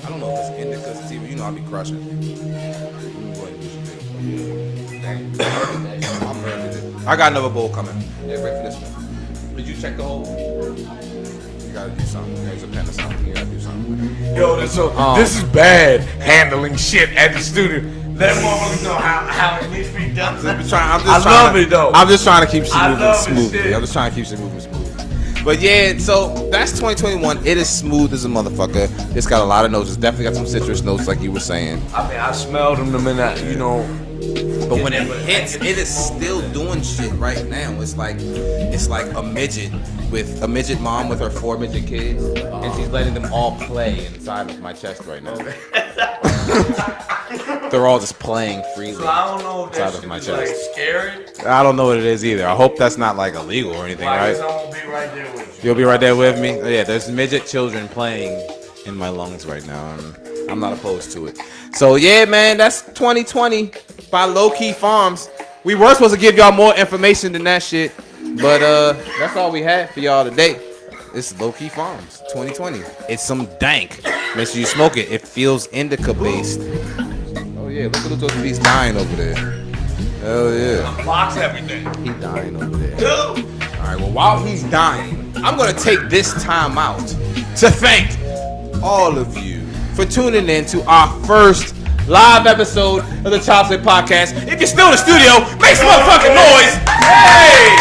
don't know if it's indica sativa. You know I be crushing. I got another bowl coming. Yeah, wait for this one. Did you check the hole? You gotta do something. There's a pen or something. You gotta do something. Yo, this is bad handling shit at the studio. Let motherfuckers know how it needs to be done. I'm just trying to keep shit moving smoothly. shit. I'm just trying to keep shit moving smoothly. But yeah, so that's 2021. It is smooth as a motherfucker. It's got a lot of notes. It's definitely got some citrus notes, like you were saying. I mean, I smelled them the minute, you know. But when it hits, it is still doing shit right now. It's like a midget with a midget mom with her 4 midget kids, and she's letting them all play inside of my chest right now. They're all just playing freely. So I don't know if that shit is like scary. I don't know what it is either. I hope that's not like illegal or anything, right? I won't be right there with you. You'll be right there with me? Yeah, there's midget children playing in my lungs right now, and I'm not opposed to it. So yeah, man, that's 2020 by Low Key Farms. We were supposed to give y'all more information than that shit, but that's all we had for y'all today. It's Low Key Farms 2020. It's some dank. Make sure you smoke it. It feels indica based. Oh yeah, look at Lucho Speaks dying over there. Hell yeah. Box everything. He dying over there. All right, well, while he's dying, I'm going to take this time out to thank all of you for tuning in to our first live episode of the ChildsPlay Podcast. If you're still in the studio, make some motherfucking noise. Hey!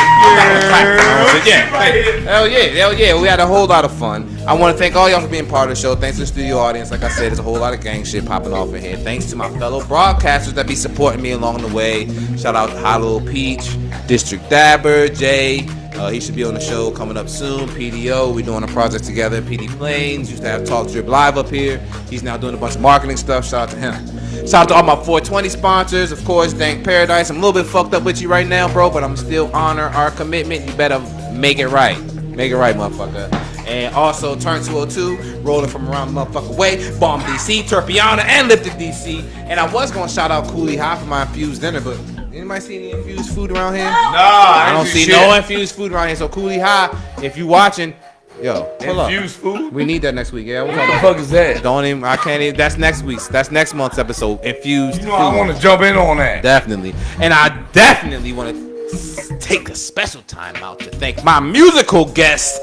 Hell yeah. We had a whole lot of fun. I want to thank all y'all for being part of the show. Thanks to the studio audience. Like I said, there's a whole lot of gang shit popping off in here. Thanks to my fellow broadcasters that be supporting me along the way. Shout out to Hot Little Peach, District Dabber, Jay. He should be on the show coming up soon. PDO, we doing a project together. PD Plains used to have Talk Drip Live up here. He's now doing a bunch of marketing stuff. Shout out to him. Shout out to all my 420 sponsors. Of course, Dank Paradise. I'm a little bit fucked up with you right now, bro, but I'm still honor our commitment. You better make it right. Make it right, motherfucker. And also Turn 202, rolling from around the motherfucker way. Bomb DC, Turpiana, and Lifted DC. And I was going to shout out Cooley High for my infused dinner, but anybody see any infused food around here? No, I don't see no infused food around here. So Cooley High, if you watching, yo, pull up. Infused food? We need that next week. Yeah, what the fuck is that? I can't even. That's next week's. That's next month's episode. Infused. You know, I want to jump in on that. Definitely, and I definitely want to take a special time out to thank my musical guest,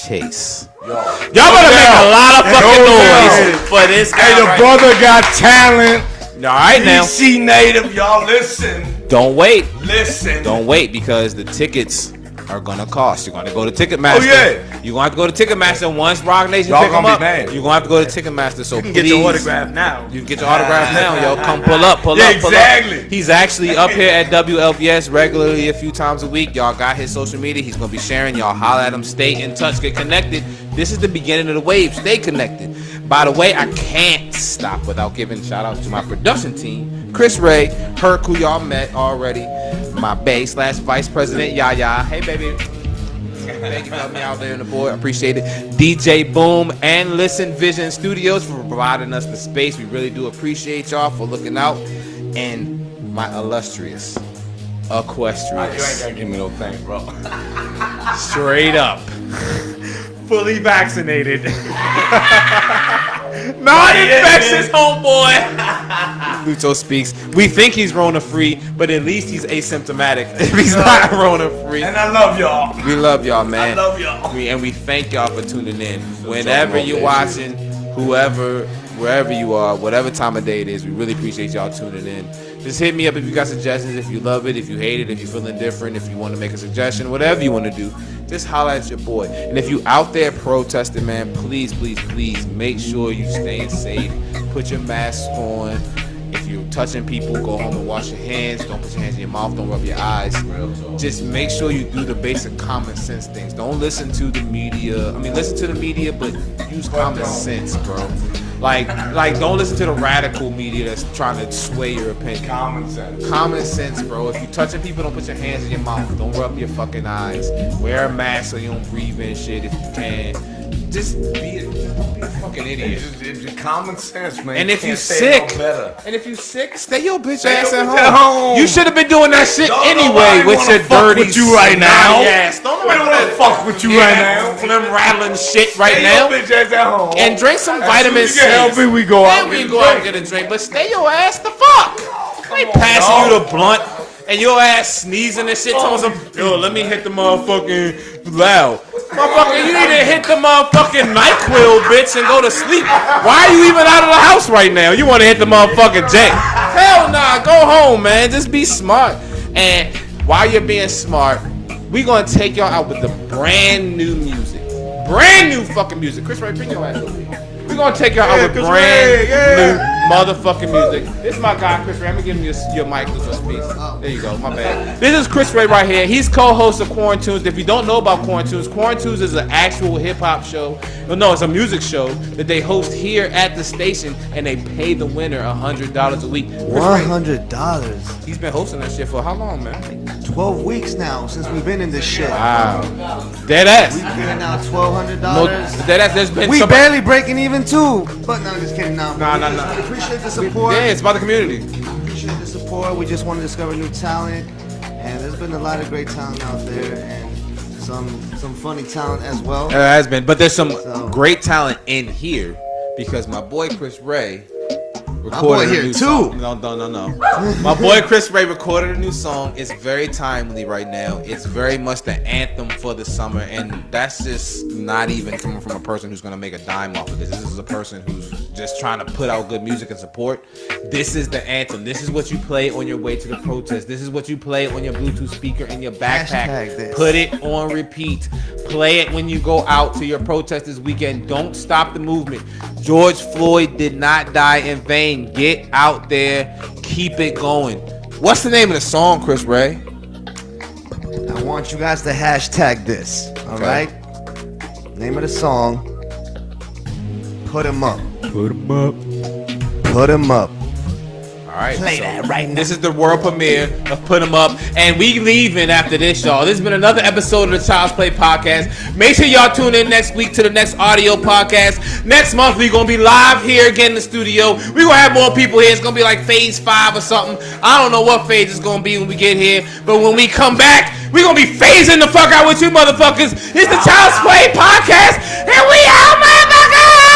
Chase. Y'all better make a lot of fucking noise for this guy. Hey, the brother got talent. All right now. DC native, y'all listen. Don't wait. Listen. Don't wait because the tickets are gonna cost. You're gonna go to Ticketmaster. Oh yeah. You're gonna have to go to Ticketmaster once Rock Nation y'all pick them gonna up. Be mad. You're gonna have to go to Ticketmaster. So You can please, get your autograph now. You can get your autograph now, yo. Come pull up. Exactly. He's actually up here at WLVS regularly a few times a week. Y'all got his social media. He's gonna be sharing. Y'all holler at him. Stay in touch. Get connected. This is the beginning of the wave. Stay connected. By the way, I can't stop without giving shout out to my production team, CrisRey, Herc, who y'all met already. My bae/vice president, Yaya. Hey, baby. Thank you for having me out there on the board. I appreciate it. DJ Boom and Listen Vision Studios for providing us the space. We really do appreciate y'all for looking out. And my illustrious Equestrius. You ain't gotta give me no thanks, bro. Straight up. Fully vaccinated. Non-infectious homeboy. Lucho speaks. We think he's Rona-free, but at least he's asymptomatic if he's not Rona-free. And I love y'all. We love y'all, man. I love y'all. We thank y'all for tuning in. Whenever you're watching, whoever, wherever you are, whatever time of day it is, we really appreciate y'all tuning in. Just hit me up if you got suggestions, if you love it, if you hate it, if you're feeling different, if you want to make a suggestion, whatever you want to do, just holler at your boy. And if you out there protesting, man, please, please, please make sure you staying safe. Put your mask on. If you're touching people, go home and wash your hands. Don't put your hands in your mouth. Don't rub your eyes. Just make sure you do the basic common sense things. Don't listen to the media. I mean, listen to the media, but use common sense, bro. Like, don't listen to the radical media that's trying to sway your opinion. Common sense. Common sense, bro. If you're touching people, don't put your hands in your mouth. Don't rub your fucking eyes. Wear a mask so you don't breathe in shit if you can. Just be a fucking idiot. It's common sense, man. And if you you can't say sick, no better. and if you sick, stay your bitch Stay ass your at bitch at home. You should have been doing that shit Don't anyway nobody with your wanna fuck dirty with you right now. Yes, don't We don't wanna fuck with you right now. Flim rattling shit right Stay now. your bitch ass at home. And drink some As vitamin C. soon as you get healthy, we go out. Then we can go out and get a drink. But stay your ass the fuck. They passing you the blunt and your ass sneezing and shit. Telling some, yo, let me hit the motherfucking loud. Motherfucker, you need to hit the motherfucking NyQuil, bitch, and go to sleep. Why are you even out of the house right now? You want to hit the motherfucking J. Hell nah, go home, man. Just be smart. And while you're being smart, we going to take y'all out with the brand new music. Brand new fucking music. CrisRey, bring your ass over here. We're going to take y'all out with brand new motherfucking music. This is my guy, CrisRey. I'm going to give him your mic to speak. There you go, my bad. This is CrisRey right here. He's co-host of Quarantunes. If you don't know about Quarantunes, Quarantunes is an actual hip-hop show. No, it's a music show that they host here at the station, and they pay the winner $100 a week. $100. He's been hosting that shit for how long, man? 12 weeks now since we've been in this shit. Wow. Dead ass. We've given out $1,200. No, dead ass. There's been we some... barely breaking even too. But no, just kidding. No. Nah. We appreciate the support. Yeah, it's about the community. Appreciate the support. We just want to discover new talent, and there's been a lot of great talent out there, and some funny talent as well. There has been, but there's some So- great talent in here because my boy CrisRey recorded boy a here new too. song. No. My boy CrisRey recorded a new song. It's very timely right now. It's very much the anthem for the summer, and that's just not even coming from a person who's gonna make a dime off of this. This is a person who's just trying to put out good music and support, this is the anthem. This is what you play on your way to the protest. This is what you play on your Bluetooth speaker in your backpack. Put it on repeat. Play it when you go out to your protest this weekend. Don't stop the movement. George Floyd did not die in vain. Get out there. Keep it going. What's the name of the song, CrisRey? I want you guys to hashtag this. All right? Name of the song. Put 'em up. Put 'em up. Put 'em up. All right, play that right now. This is the world premiere of Put 'em Up, and we leaving after this, y'all. This has been another episode of the Child's Play Podcast. Make sure y'all tune in next week to the next audio podcast. Next month, we're going to be live here again in the studio. We're going to have more people here. It's going to be like phase 5 or something. I don't know what phase it's going to be when we get here, but when we come back, we're going to be phasing the fuck out with you motherfuckers. It's the Child's Play Podcast, and we out, motherfuckers!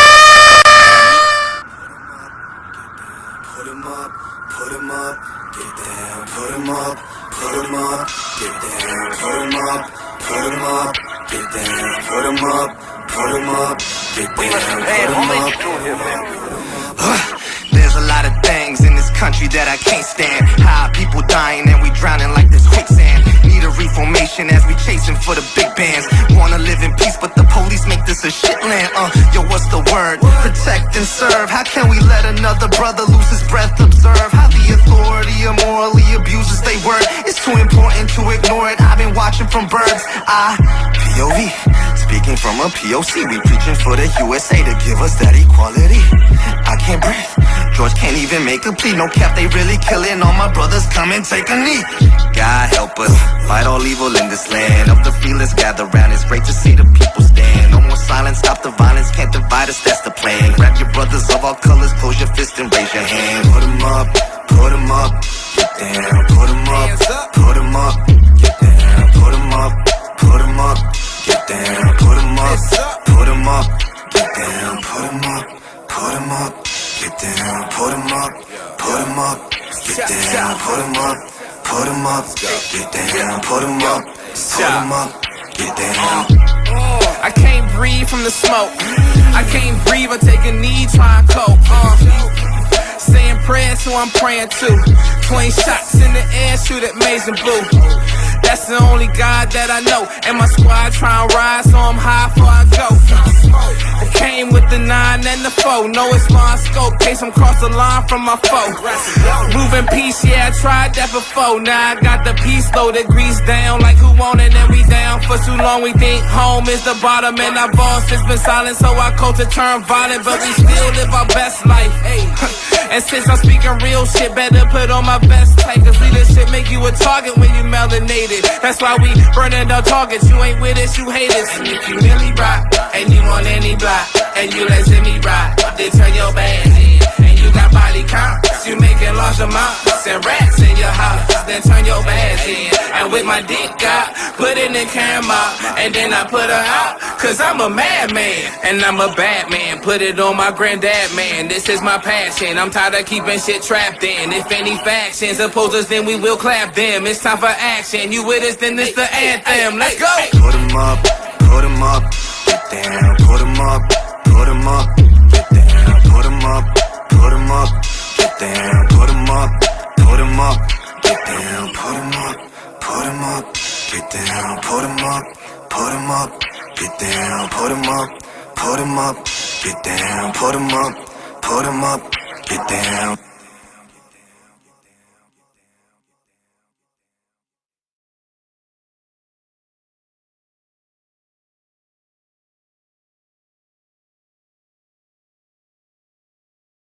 Put 'em up, put 'em up, get down, put 'em up, put 'em up, get down, put 'em up, put 'em up, get down, put 'em up, put 'em up, get down, put 'em up. There's a lot of things in this country that I can't stand. How people dying and we drowning like this quicksand. Need a reformation as we chasing for the big bands. Wanna live in peace, but the police make this a shit land. Yo, what's the word? Protect and serve. How can we let another brother lose his breath? Observe how the authority immorally abuses they word. It's too important to ignore it. I've been watching from birds. POV, speaking from a POC. We preaching for the USA to give us that equality. I can't breathe. George can't even make a plea. No cap, they really killing all my brothers. Come and take a knee. God help us fight all evil in this land. Of the feelings gather round. It's great to see the people stand. No more silence, stop the violence. Can't divide us, that's the plan. Grab your brothers of all colors, close your fist and raise your hand. Put 'em up, put 'em up, get down. Put 'em up, put 'em up, get down. Put 'em up, put 'em up, get down. Put 'em up, put 'em up, get down. Put 'em up, put 'em up, get down. Put 'em up, put 'em up, get down. Put 'em up, put 'em up, get down. Put 'em up, put 'em up, get down. I can't breathe from the smoke. I can't breathe, I take a knee, try and cope. Saying prayers, so I'm praying too. 20 shots in the air, shoot at maize and blue. That's the only God that I know. And my squad try and rise, so I'm high before I go. I came with the 9 and the 4. Know it's my scope, case I'm cross the line from my foe. Moving peace, yeah, I tried that before. Now I got the peace loaded, grease down like who want it, and we down. For too long we think home is the bottom, and our boss has been silent, so our culture turned violent, but we still live our best life. And since I'm speaking real shit, better put on my best tight, cause leadership make you a target when you melanated. That's why we burning our targets. You ain't with us, you hate us. And if you really rock, and you on any block, and you let me rock, they turn your bags in, and you got body counts. You making large amounts and racks in your house, then turn your bags in. And with my dick out, put it in camera, and then I put her out, cause I'm a madman, and I'm a bad man. Put it on my granddad, man. This is my passion. I'm tired of keeping shit trapped in. If any factions oppose us, then we will clap them. It's time for action. You with us, then it's the anthem. Let's go. Put 'em up, put 'em up, get down. Put 'em up, put 'em up, get down. Put 'em up, put 'em up, get down. Put 'em up, put 'em up, get down. Put 'em up, put 'em up, get down. Put 'em up, put 'em up, get down. Put 'em up, put 'em up, get down. Put 'em up, put 'em up, get down.